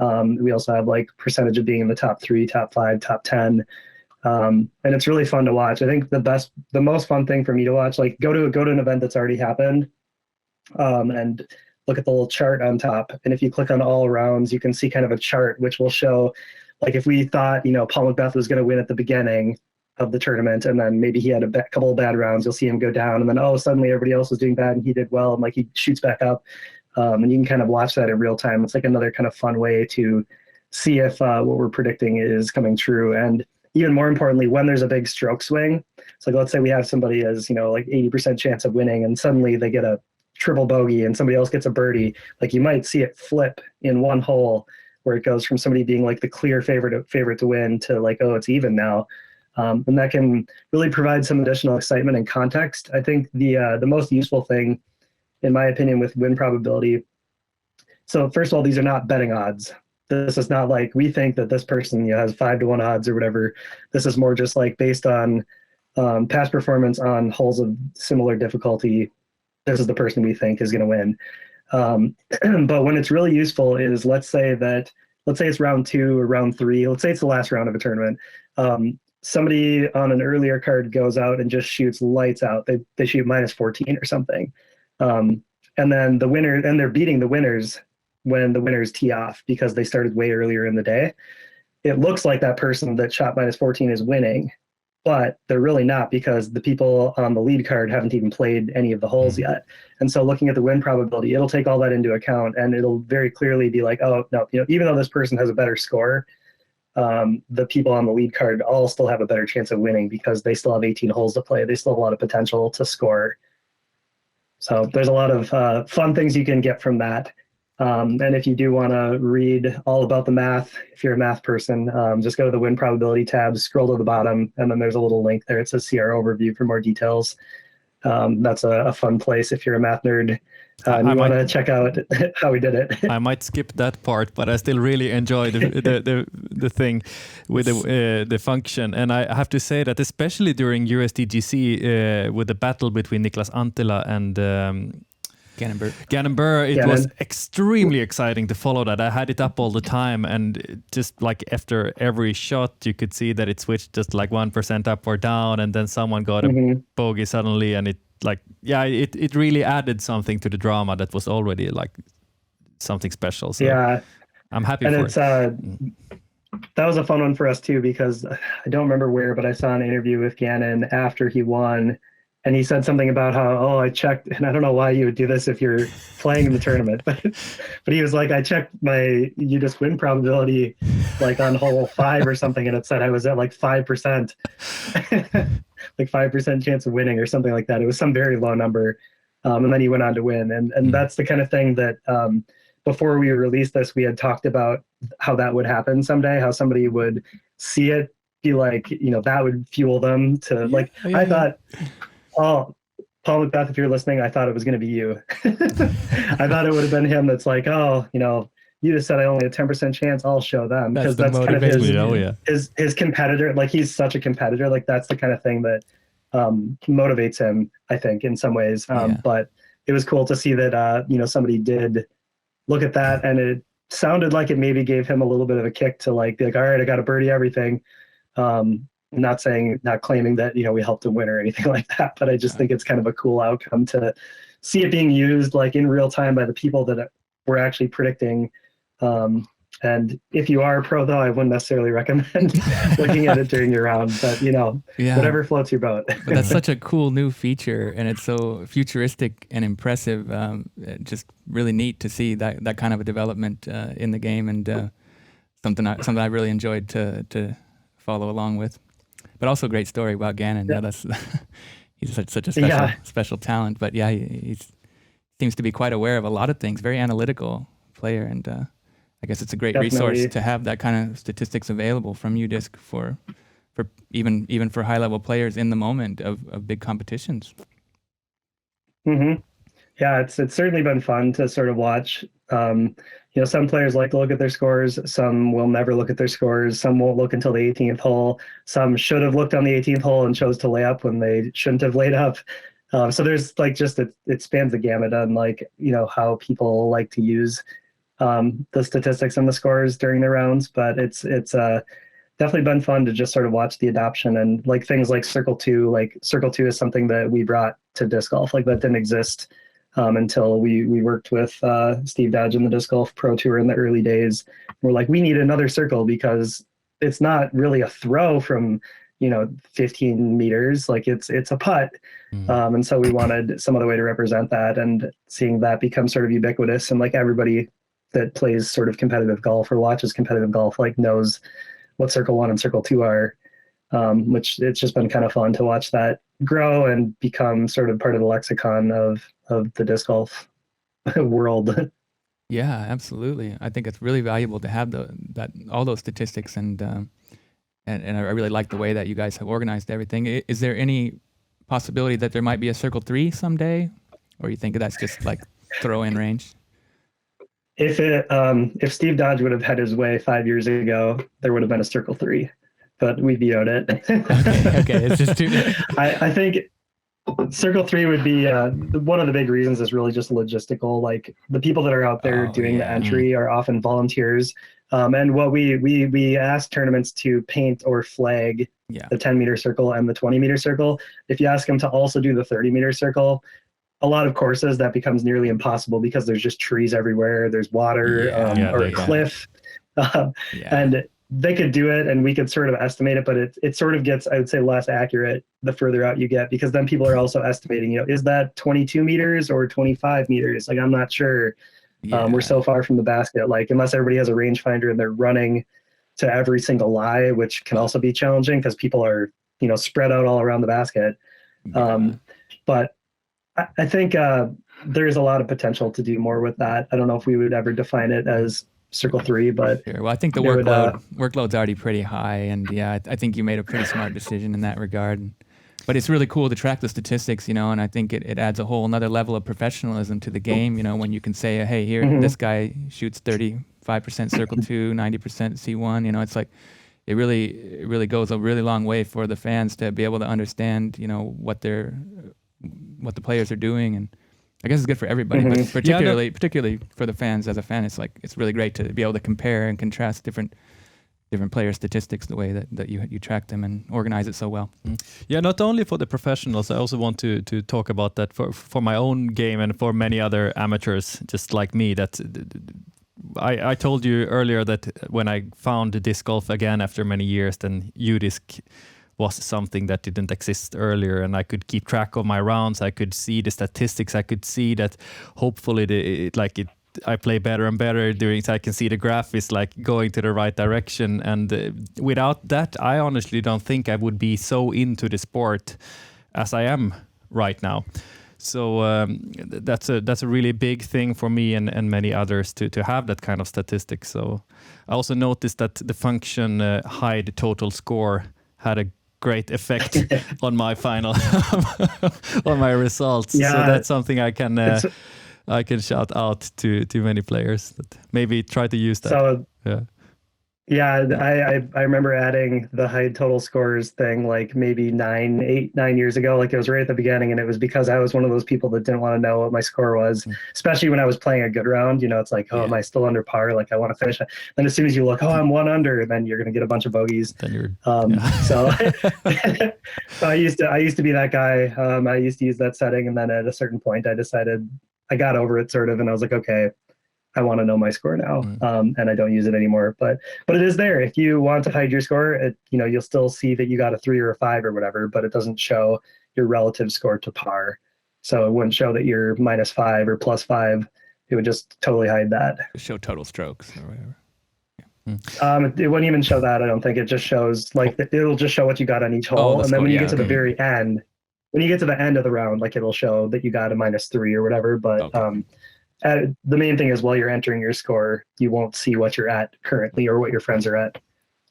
We also have like percentage of being in the top 3, top 5, top 10. And it's really fun to watch. I think the most fun thing for me to watch, like go to an event that's already happened, and look at the little chart on top. And if you click on all rounds, you can see kind of a chart which will show, like if we thought, Paul Macbeth was going to win at the beginning of the tournament, and then maybe he had a couple of bad rounds, you'll see him go down, and then suddenly everybody else was doing bad and he did well, and like he shoots back up, and you can kind of watch that in real time. It's like another kind of fun way to see if what we're predicting is coming true. And even more importantly, when there's a big stroke swing, so like let's say we have somebody as like 80% chance of winning, and suddenly they get a triple bogey and somebody else gets a birdie, like you might see it flip in one hole where it goes from somebody being like the clear favorite to win to like, oh, it's even now. And that can really provide some additional excitement and context. I think the most useful thing, in my opinion, with win probability. So first of all, these are not betting odds. This is not like we think that this person has 5-1 odds or whatever. This is more just like based on past performance on holes of similar difficulty. This is the person we think is going to win. But when it's really useful is let's say it's round 2 or round 3. Let's say it's the last round of a tournament. Somebody on an earlier card goes out and just shoots lights out. They shoot -14 or something. And then the winner, and they're beating the winners when the winners tee off because they started way earlier in the day. It looks like that person that shot -14 is winning, but they're really not because the people on the lead card haven't even played any of the holes yet. And so looking at the win probability, it'll take all that into account, and it'll very clearly be like, oh, no, even though this person has a better score, the people on the lead card all still have a better chance of winning because they still have 18 holes to play. They still have a lot of potential to score. So there's a lot of fun things you can get from that. And if you do want to read all about the math, if you're a math person, just go to the win probability tab, scroll to the bottom, and then there's a little link there. It says CR overview for more details. That's a fun place if you're a math nerd. And you want to check out how we did it. I might skip that part, but I still really enjoy the thing with the function. And I have to say that especially during USDGC with the battle between Niklas Antila and Gannon Burr, it was extremely exciting to follow that. I had it up all the time, and just like after every shot, you could see that it switched just like 1% up or down, and then someone got a bogey suddenly, and it really added something to the drama that was already like something special. So yeah, I'm happy for it. That was a fun one for us too, because I don't remember where, but I saw an interview with Gannon after he won. And he said something about how, I checked, and I don't know why you would do this if you're playing in the tournament, but he was like, I checked my UDisc win probability like on hole 5 or something, and it said I was at like 5%, like 5% chance of winning or something like that. It was some very low number. And then he went on to win. And that's the kind of thing that before we released this, we had talked about how that would happen someday, how somebody would see it feel like, that would fuel them to I thought, Paul Macbeth, if you're listening, I thought it was going to be you. I thought it would have been him that's like, oh, you just said I only had 10% chance, I'll show them. Because that's kind of his competitor. Like, he's such a competitor. Like, that's the kind of thing that motivates him, I think, in some ways. But it was cool to see that, somebody did look at that, and it sounded like it maybe gave him a little bit of a kick to be like, all right, I got to birdie everything. Not claiming that, we helped him win or anything like that, but I just think it's kind of a cool outcome to see it being used like in real time by the people that were actually predicting. And if you are a pro, though, I wouldn't necessarily recommend looking at it during your round, but whatever floats your boat. But that's such a cool new feature, and it's so futuristic and impressive. Just really neat to see that kind of a development in the game, and something I really enjoyed to follow along with. But also a great story about Gannon. Yeah, that's he's such a special talent. But yeah, he seems to be quite aware of a lot of things. Very analytical player, and I guess it's a great resource to have that kind of statistics available from UDisc for even for high level players in the moment of big competitions. Mm-hmm. Yeah, it's certainly been fun to sort of watch. Some players like to look at their scores. Some will never look at their scores. Some won't look until the 18th hole. Some should have looked on the 18th hole and chose to lay up when they shouldn't have laid up. So there's it spans the gamut on how people like to use the statistics and the scores during the rounds. But it's definitely been fun to just sort of watch the adoption and things like Circle 2. Circle 2 is something that we brought to disc golf. That didn't exist until we worked with Steve Dodge in the Disc Golf Pro Tour in the early days. We're like, we need another circle because it's not really a throw from 15 meters. It's a putt. And so we wanted some other way to represent that, and seeing that become sort of ubiquitous, and everybody that plays sort of competitive golf or watches competitive golf knows what Circle 1 and Circle 2 are. Which it's just been kind of fun to watch that grow and become sort of part of the lexicon of the disc golf world. Yeah, absolutely. I think it's really valuable to have all those statistics, and I really like the way that you guys have organized everything. Is there any possibility that there might be a Circle 3 someday, or you think that's just throw in range? If Steve Dodge would have had his way 5 years ago, there would have been a Circle 3. But we vetoed it. Okay, it's just too. I think Circle 3 would be one of the big reasons is really just logistical. The people that are out there doing the entry are often volunteers. And what we ask tournaments to paint or flag the 10-meter circle and the 20-meter circle. If you ask them to also do the 30-meter circle, a lot of courses that becomes nearly impossible because there's just trees everywhere. There's water or a cliff. And they could do it and we could sort of estimate it, but it sort of gets, I would say, less accurate the further out you get, because then people are also estimating, is that 22 meters or 25 meters? I'm not sure. We're so far from the basket, unless everybody has a rangefinder and they're running to every single lie, which can also be challenging because people are, spread out all around the basket. But I think there's a lot of potential to do more with that. I don't know if we would ever define it as Circle 3, but sure. Well, I think the workload's already pretty high, and I think you made a pretty smart decision in that regard. But it's really cool to track the statistics, and I think it adds a whole another level of professionalism to the game. When you can say, hey, here this guy shoots 35% Circle 2, 90% C1. It's it really goes a really long way for the fans to be able to understand, what the players are doing, and I guess it's good for everybody, but particularly for the fans. As a fan, it's really great to be able to compare and contrast different player statistics, the way that you track them and organize it so well. Yeah, not only for the professionals, I also want to talk about that for my own game and for many other amateurs just like me. That I told you earlier that when I found disc golf again after many years, then UDisc was something that didn't exist earlier, and I could keep track of my rounds. I could see the statistics. I could see that hopefully I play better and better so I can see the graph is going to the right direction. And without that, I honestly don't think I would be so into the sport as I am right now. So that's a really big thing for me and many others to have that kind of statistic. So I also noticed that the function hide total score had a great effect on my final on my results. Yeah, so that's something I can shout out to many players that maybe try to use that. So yeah. Yeah, I remember adding the hide total scores thing like maybe 9 years ago. Like it was right at the beginning, and it was because I was one of those people that didn't want to know what my score was, especially when I was playing a good round. You know, it's like, oh, am I still under par? Like I want to finish it. Then as soon as you look, oh, I'm 1 under, then you're gonna get a bunch of bogeys. Then you're so so I used to be that guy. I used to use that setting, and then at a certain point, I got over it sort of, and I was like, okay, I want to know my score now, and I don't use it anymore. But it is there. If you want to hide your score, you'll still see that you got a 3 or a 5 or whatever, but it doesn't show your relative score to par. So it wouldn't show that you're -5 or +5. It would just totally hide that. Show total strokes or whatever. It wouldn't even show that. I don't think. It just shows it'll just show what you got on each hole, and then when you get to the very end, when you get to the end of the round, like it'll show that you got a -3 or whatever. But the main thing is while you're entering your score, you won't see what you're at currently or what your friends are at,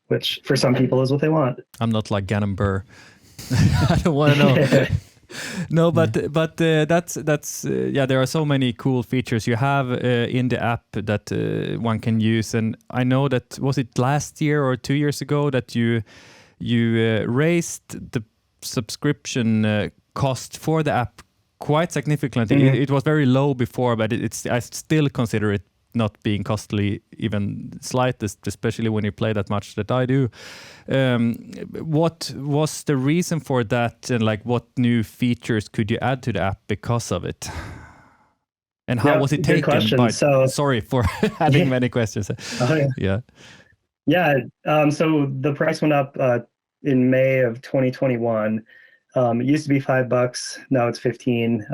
which for some people is what they want. I'm not like Gannon Burr. I don't want to know. No, but that's there are so many cool features you have in the app that one can use, and I know that was it last year or 2 years ago that you raised the subscription cost for the app quite significantly. It was very low before, but I still consider it not being costly even slightest, especially when you play that much that I do. What was the reason for that, and like what new features could you add to the app because of it? And how was it taken? Sorry for adding many questions. So the price went up in May of 2021. It used to be $5, now it's 15.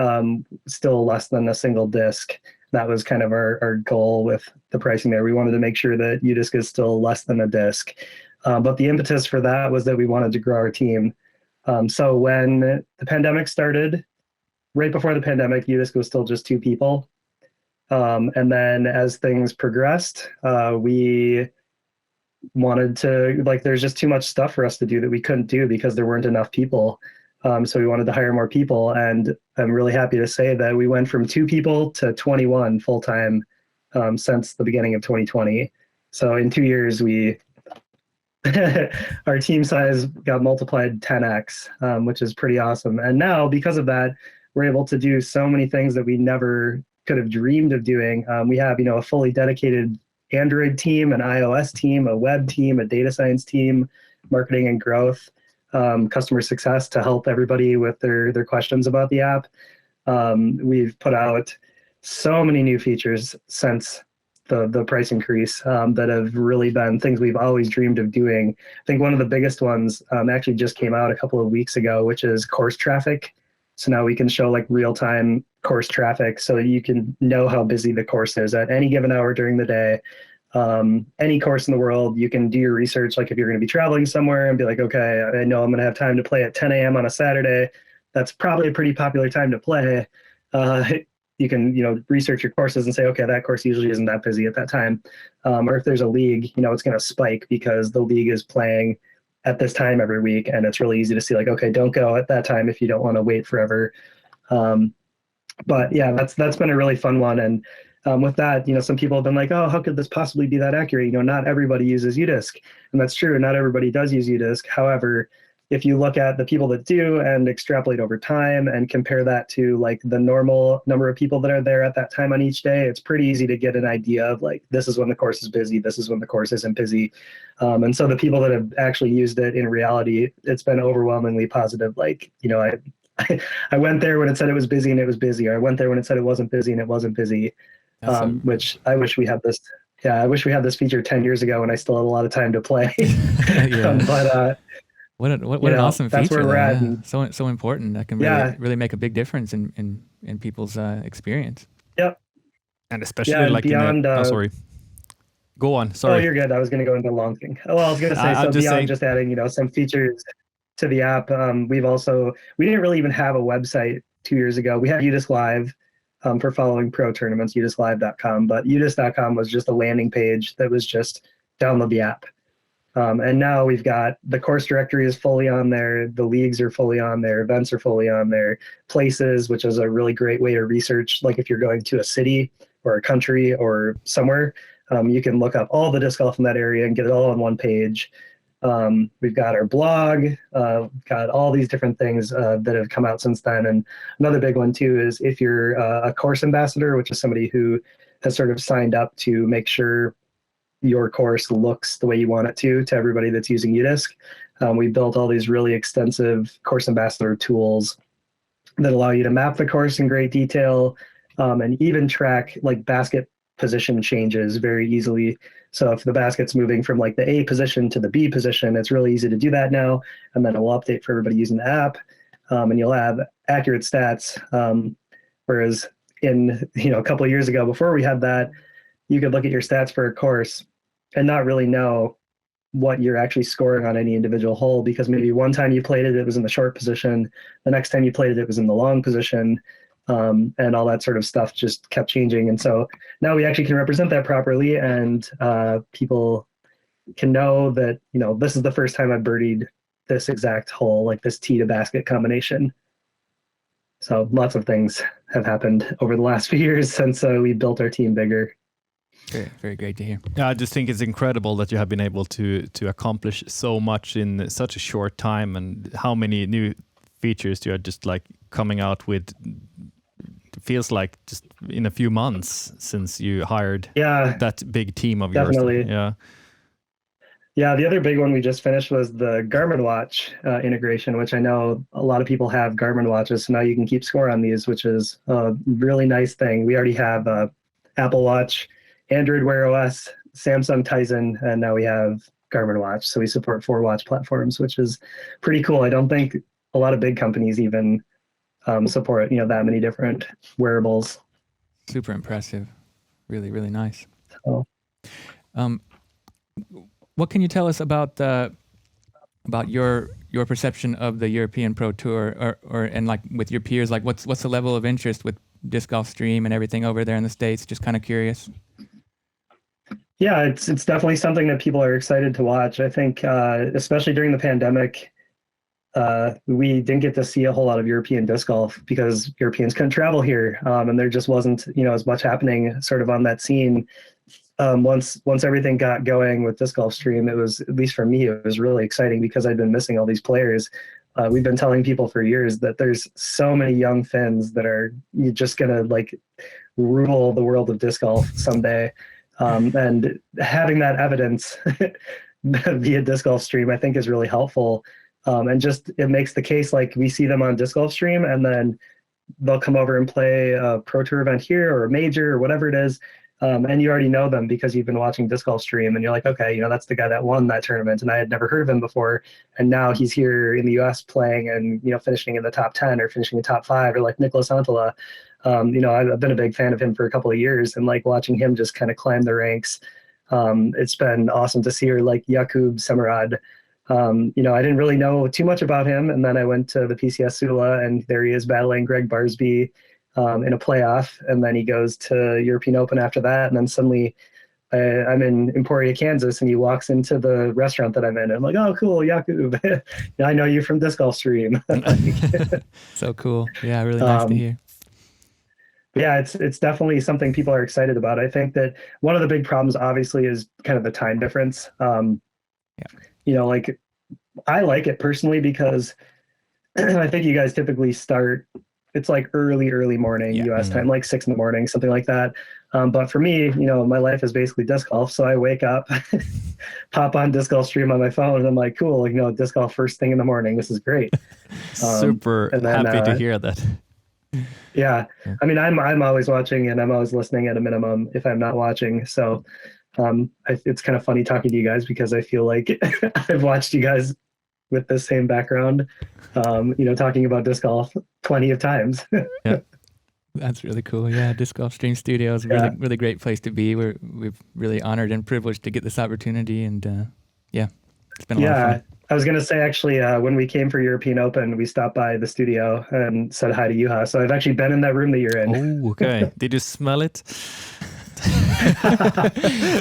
Still less than a single disc. That was kind of our goal with the pricing there. We wanted to make sure that UDisc is still less than a disc. But the impetus for that was that we wanted to grow our team. So when the pandemic started, right before the pandemic, UDisc was still just 2 people. And then as things progressed, we wanted to, there's just too much stuff for us to do that we couldn't do because there weren't enough people. So we wanted to hire more people, and I'm really happy to say that we went from 2 people to 21 full-time since the beginning of 2020. So in 2 years, our team size got multiplied 10x, which is pretty awesome. And now, because of that, we're able to do so many things that we never could have dreamed of doing. We have, a fully dedicated Android team, an iOS team, a web team, a data science team, marketing and growth, customer success to help everybody with their questions about the app. We've put out so many new features since the price increase that have really been things we've always dreamed of doing. I think one of the biggest ones actually just came out a couple of weeks ago, which is course traffic. So now we can show real-time course traffic so you can know how busy the course is at any given hour during the day. Any course in the world, you can do your research. Like if you're going to be traveling somewhere and be like, okay, I know I'm going to have time to play at 10 a.m. on a Saturday. That's probably a pretty popular time to play. You can, research your courses and say, okay, that course usually isn't that busy at that time. Or if there's a league, it's going to spike because the league is playing at this time every week. And it's really easy to see okay, don't go at that time if you don't want to wait forever. But yeah, that's been a really fun one. And with that, some people have been like, oh, how could this possibly be that accurate? Not everybody uses UDisc. And that's true. Not everybody does use UDisc. However, if you look at the people that do and extrapolate over time and compare that to the normal number of people that are there at that time on each day, it's pretty easy to get an idea of this is when the course is busy, this is when the course isn't busy. And so the people that have actually used it in reality, it's been overwhelmingly positive. I went there when it said it was busy and it was busy, or I went there when it said it wasn't busy and it wasn't busy. Which I wish we had this. Yeah, I wish we had this feature 10 years ago when I still had a lot of time to play. But what an awesome feature! That's where we're at. Yeah. So important. That can really make a big difference in people's experience. Yep. And especially beyond. Sorry. Go on. Sorry. Oh, you're good. I was going to go into a long thing. Well, I was going to say beyond just adding some features to the app. We didn't really even have a website 2 years ago. We had UDisc Live for following pro tournaments, udisclive.com, but udisc.com was just a landing page that was just download the app. And now we've got the course directory is fully on there. The leagues are fully on there. Events are fully on there. Places, which is a really great way to research. Like if you're going to a city or a country or somewhere, you can look up all the disc golf in that area and get it all on one page. We've got our blog, got all these different things that have come out since then. And another big one too is if you're a course ambassador, which is somebody who has sort of signed up to make sure your course looks the way you want it to everybody that's using UDisc. We built all these really extensive course ambassador tools that allow you to map the course in great detail, and even track like basket position changes very easily. So if the basket's moving from like the A position to the B position, it's really easy to do that now. And then it will update for everybody using the app, and you'll have accurate stats. Whereas in, a couple of years ago, before we had that, you could look at your stats for a course and not really know what you're actually scoring on any individual hole, because maybe one time you played it, it was in the short position. The next time you played it, it was in the long position. And all that sort of stuff just kept changing. And so now we actually can represent that properly, and people can know that, this is the first time I've birdied this exact hole, like this tee to basket combination. So lots of things have happened over the last few years since we built our team bigger. Very, very great to hear. Yeah, I just think it's incredible that you have been able to accomplish so much in such a short time, and how many new features you are just like coming out with. It feels like just in a few months since you hired that big team of yours. Definitely. Yeah. Yeah, the other big one we just finished was the Garmin watch integration, which I know a lot of people have Garmin watches, so now you can keep score on these, which is a really nice thing. We already have Apple Watch, Android Wear OS, Samsung Tizen, and now we have Garmin Watch. So we support 4 watch platforms, which is pretty cool. I don't think a lot of big companies even support that many different wearables. Super impressive. Really, really nice. So, what can you tell us about your perception of the European Pro Tour, or and like with your peers, like what's the level of interest with Disc Golf Stream and everything over there in the States? Just kind of curious. Yeah, it's definitely something that people are excited to watch. I think especially during the pandemic, we didn't get to see a whole lot of European disc golf because Europeans couldn't travel here, and there just wasn't as much happening sort of on that scene. Once everything got going with Disc Golf Stream, it was, at least for me, it was really exciting because I'd been missing all these players. We've been telling people for years that there's so many young Finns that are just gonna like rule the world of disc golf someday. And having that evidence via Disc Golf Stream, I think, is really helpful. And just it makes the case like we see them on Disc Golf Stream, and then they'll come over and play a Pro Tour event here or a major or whatever it is. And you already know them because you've been watching Disc Golf Stream, and you're like, okay, that's the guy that won that tournament, and I had never heard of him before, and now he's here in the U.S. playing and finishing in the top 10 or finishing in top 5, or like Nicholas Antala. I've been a big fan of him for a couple of years, and like watching him just kind of climb the ranks. It's been awesome to see her, like Jakub Semerad. I didn't really know too much about him, and then I went to the PCS Sula, and there he is battling Greg Barsby in a playoff, and then he goes to European Open after that, and then suddenly I'm in Emporia, Kansas, and he walks into the restaurant that I'm in, and I'm like, oh, cool, Jakub. I know you from Disc Golf Stream. So cool. Yeah, really nice to hear. Yeah, it's definitely something people are excited about. I think that one of the big problems, obviously, is kind of the time difference. Like I like it personally because I think you guys typically start, it's like early morning US time, like 6 a.m, something like that. But for me, my life is basically disc golf. So I wake up, pop on Disc Golf Stream on my phone, and I'm like, cool, disc golf first thing in the morning. This is great. Super happy to hear that. Yeah. I mean, I'm always watching, and I'm always listening at a minimum if I'm not watching. So it's kind of funny talking to you guys because I feel like I've watched you guys with the same background, talking about disc golf plenty of times. Yeah, that's really cool. Yeah, Disc Golf Stream Studio is really great place to be. We've really honored and privileged to get this opportunity, and it's been a lot of fun. I was going to say, actually, when we came for European Open, we stopped by the studio and said hi to Juha. So I've actually been in that room that you're in. Oh, okay. Did you smell it?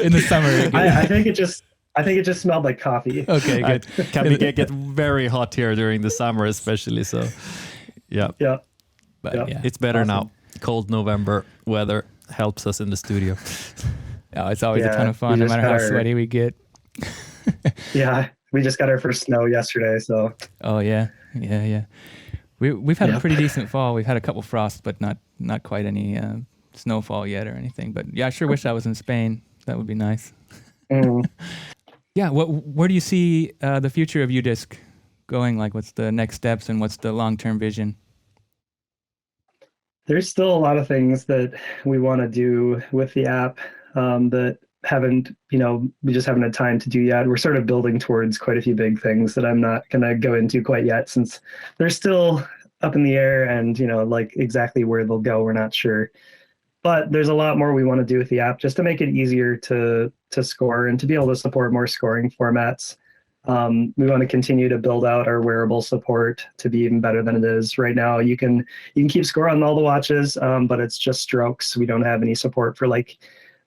In the summer. I think it just smelled like coffee. Okay, good. Can be get very hot here during the summer, especially. So, yeah. Yeah. But Yeah. yeah, It's better Awesome. now. Cold November weather helps us in the studio. oh, it's always a Yeah, ton of we fun, no just matter how got our- sweaty we get. Yeah. We just got our first snow yesterday. So Oh yeah. We've had a Yep. pretty decent fall. We've had a couple frosts, but not quite any snowfall yet or anything. But yeah, I sure wish I was in Spain. That would be nice. mm, Yeah. Where do you see the future of UDisc going? Like, what's the next steps and what's the long-term vision? there's still a lot of things that we want to do with the app that haven't, we just haven't had time to do yet. We're sort of building towards quite a few big things that I'm not going to go into quite yet, since they're still up in the air and, like exactly where they'll go, we're not sure. But there's a lot more we want to do with the app just to make it easier to score and to be able to support more scoring formats. We want to continue to build out our wearable support to be even better than it is right now. You can keep score on all the watches, but it's just strokes. We don't have any support for like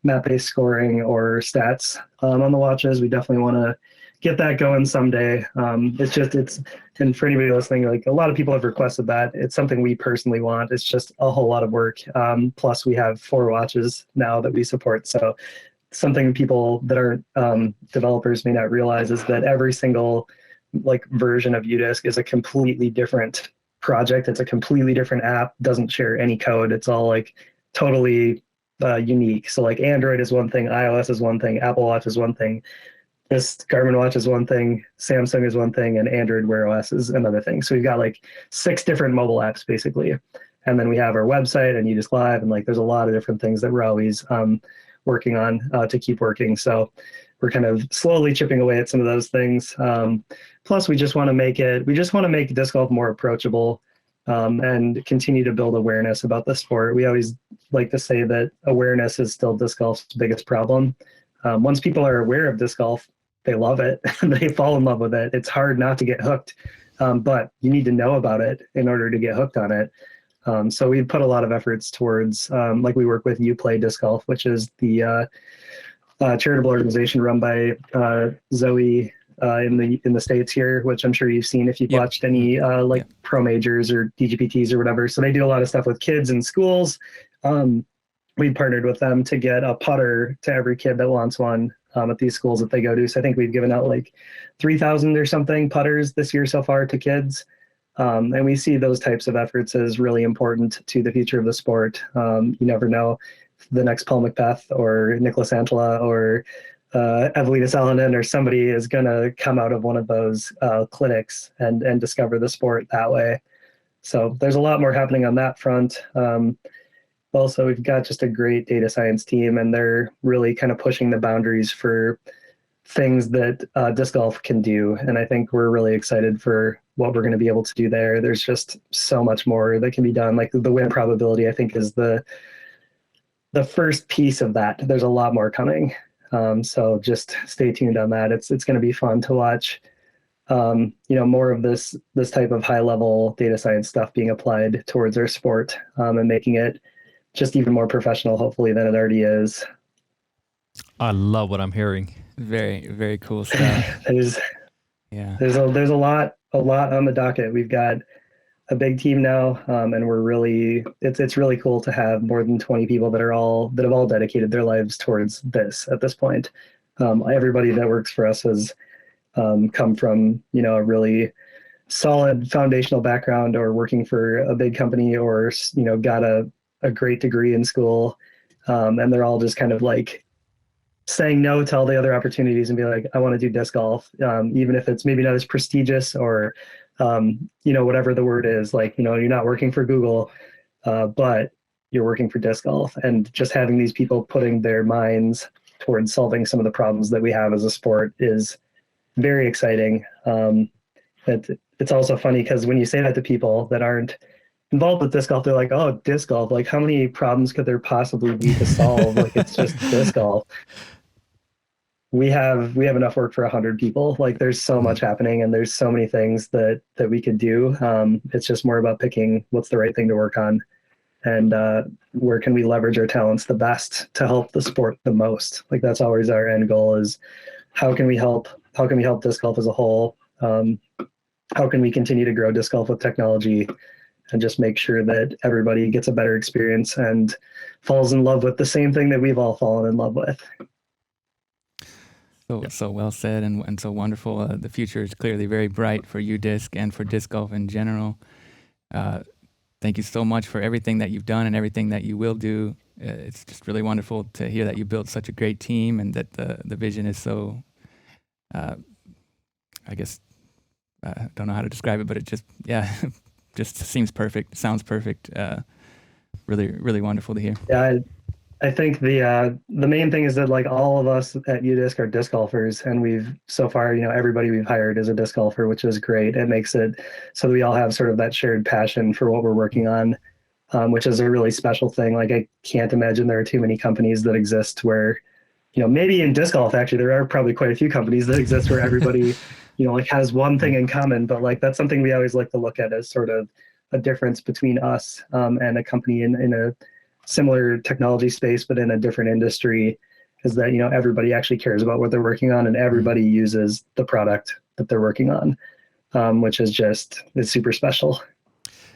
map-based scoring or stats on the watches. We definitely want to get that going someday. And for anybody listening, like a lot of people have requested that. It's something we personally want. It's just a whole lot of work. Plus, we have 4 watches now that we support, so something people that aren't developers may not realize is that every single like version of UDisc is a completely different project. It's a completely different app, doesn't share any code. It's all like totally unique. So like Android is one thing, iOS is one thing, Apple Watch is one thing, this Garmin watch is one thing, Samsung is one thing, and Android Wear OS is another thing. So we've got like 6 different mobile apps basically. And then we have our website and UDisc Live, and like there's a lot of different things that we're always working on to keep working. So we're kind of slowly chipping away at some of those things. Plus, we just want to make disc golf more approachable and continue to build awareness about the sport. We always like to say that awareness is still disc golf's biggest problem. Once people are aware of disc golf, they love it. They fall in love with it. It's hard not to get hooked, but you need to know about it in order to get hooked on it. So we've put a lot of efforts towards, like we work with You Play Disc Golf, which is the charitable organization run by Zoe in the States here, which I'm sure you've seen if you've watched any pro majors or DGPTs or whatever. So they do a lot of stuff with kids in schools. We partnered with them to get a putter to every kid that wants one at these schools that they go to. So I think we've given out like 3,000 or something putters this year so far to kids. And we see those types of efforts as really important to the future of the sport. You never know if the next Paul McBeth or Nicholas Antela or Evelina Salonen or somebody is going to come out of one of those clinics and discover the sport that way. So there's a lot more happening on that front. Also, we've got just a great data science team, and they're really kind of pushing the boundaries for things that disc golf can do. And I think we're really excited for what we're going to be able to do there. There's just so much more that can be done. Like the win probability, I think, is the first piece of that. There's a lot more coming. So just stay tuned on that. It's going to be fun to watch. More of this type of high level data science stuff being applied towards our sport and making it just even more professional, hopefully, than it already is. I love what I'm hearing. Very, very cool stuff. There's a lot on the docket. We've got a big team now, and we're really it's really cool to have more than 20 people that have all dedicated their lives towards this at this point. Everybody that works for us has come from a really solid foundational background, or working for a big company, or got a great degree in school, and they're all just kind of like saying no to all the other opportunities and be like, I want to do disc golf, even if it's maybe not as prestigious or whatever the word is. Like, you're not working for Google, but you're working for disc golf. And just having these people putting their minds towards solving some of the problems that we have as a sport is very exciting. It's also funny because when you say that to people that aren't involved with disc golf, they're like, oh, disc golf, like how many problems could there possibly be to solve? Like, it's just disc golf. we have enough work for 100 people. Like there's so much happening and there's so many things that we could do. It's just more about picking what's the right thing to work on, and where can we leverage our talents the best to help the sport the most. Like that's always our end goal, is how can we help disc golf as a whole. How can we continue to grow disc golf with technology and just make sure that everybody gets a better experience and falls in love with the same thing that we've all fallen in love with. So well said, and so wonderful. The future is clearly very bright for UDisc and for disc golf in general. Thank you so much for everything that you've done and everything that you will do. It's just really wonderful to hear that you built such a great team and that the vision is so, I guess, I don't know how to describe it, but it just, just seems perfect. Sounds perfect. Really, really wonderful to hear. Yeah, I think the main thing is that like all of us at UDisc are disc golfers, and we've so far, everybody we've hired is a disc golfer, which is great. It makes it so that we all have sort of that shared passion for what we're working on, which is a really special thing. Like I can't imagine there are too many companies that exist where, maybe in disc golf, actually, there are probably quite a few companies that exist where everybody, like has one thing in common, but like that's something we always like to look at as sort of a difference between us and a company in a similar technology space, but in a different industry, is that, everybody actually cares about what they're working on and everybody uses the product that they're working on, which is it's super special.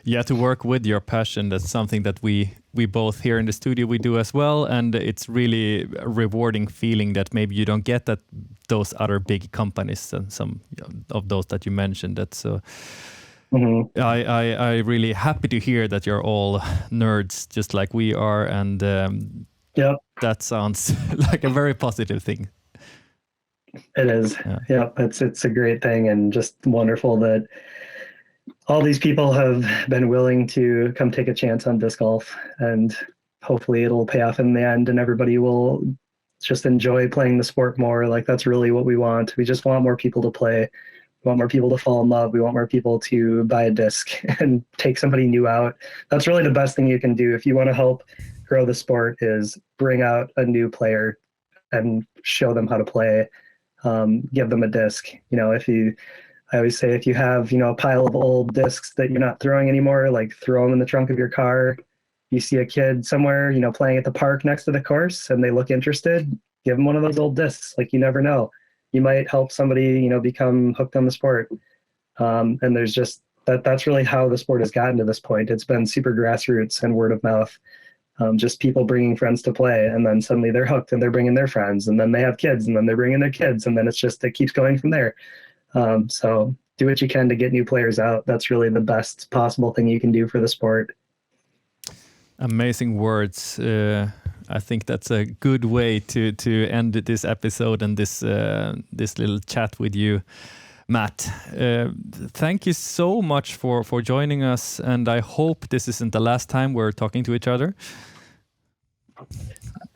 Yeah, to work with your passion, that's something that we both here in the studio, we do as well. And it's really a rewarding feeling that maybe you don't get at those other big companies and some of those that you mentioned. That's Mm-hmm. I really happy to hear that you're all nerds just like we are, and Yep. that sounds like a very positive thing. It is. Yeah, it's a great thing, and just wonderful that all these people have been willing to come take a chance on disc golf, and hopefully it'll pay off in the end and everybody will just enjoy playing the sport more. Like that's really what we want. We just want more people to play. We want more people to fall in love. We want more people to buy a disc and take somebody new out. That's really the best thing you can do if you want to help grow the sport, is bring out a new player and show them how to play. Give them a disc. I always say, if you have, a pile of old discs that you're not throwing anymore, like throw them in the trunk of your car. You see a kid somewhere, playing at the park next to the course and they look interested, give them one of those old discs. Like you never know. You might help somebody, become hooked on the sport. And there's just that's really how the sport has gotten to this point. It's been super grassroots and word of mouth. Just people bringing friends to play, and then suddenly they're hooked and they're bringing their friends, and then they have kids, and then they're bringing their kids, and then it keeps going from there. So do what you can to get new players out. That's really the best possible thing you can do for the sport. Amazing words. I think that's a good way to end this episode and this little chat with you, Matt. Thank you so much for joining us, and I hope this isn't the last time we're talking to each other.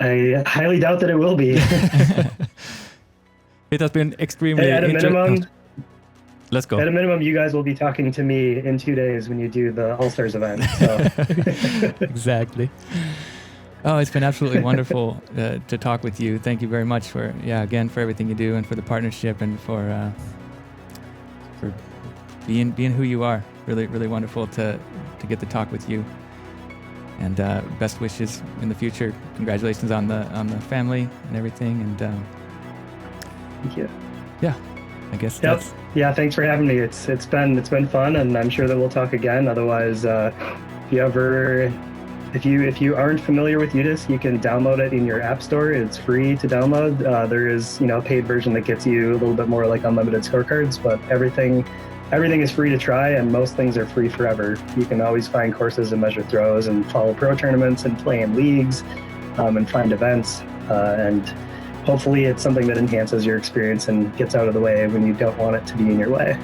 I highly doubt that it will be. It has been extremely at a minimum. Let's go. At a minimum, you guys will be talking to me in 2 days when you do the All-Stars event. So. Exactly. Oh, it's been absolutely wonderful to talk with you. Thank you very much for everything you do and for the partnership and for being who you are. Really, really wonderful to get to talk with you. And best wishes in the future. Congratulations on the family and everything. And thank you. Yeah, I guess. Yep. Yeah, thanks for having me. It's been fun, and I'm sure that we'll talk again. Otherwise, if you aren't familiar with UDisc, you can download it in your app store. It's free to download. There is a paid version that gets you a little bit more like unlimited scorecards, but everything is free to try, and most things are free forever. You can always find courses and measure throws and follow pro tournaments and play in leagues and find events. And hopefully it's something that enhances your experience and gets out of the way when you don't want it to be in your way.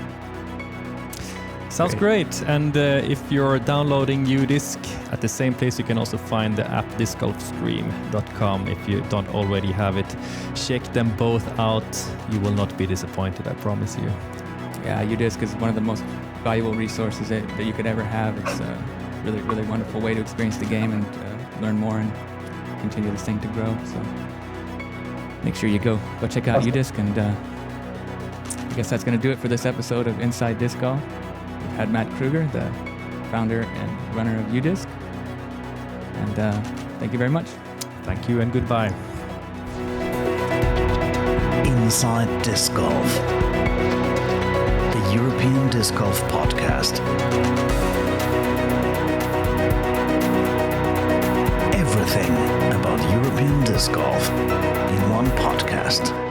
Sounds great. And if you're downloading UDisc, at the same place you can also find the app discgolfstream.com if you don't already have it. Check them both out. You will not be disappointed, I promise you. Yeah, UDisc is one of the most valuable resources that you could ever have. It's a really, really wonderful way to experience the game and learn more and continue this thing to grow. So make sure you go check out Awesome. UDisc. And I guess that's going to do it for this episode of Inside Disc Golf. We've had Matt Krueger, the founder and runner of UDisc. And thank you very much. Thank you and goodbye. Inside Disc Golf, the European Disc Golf podcast. Everything about European disc golf in one podcast.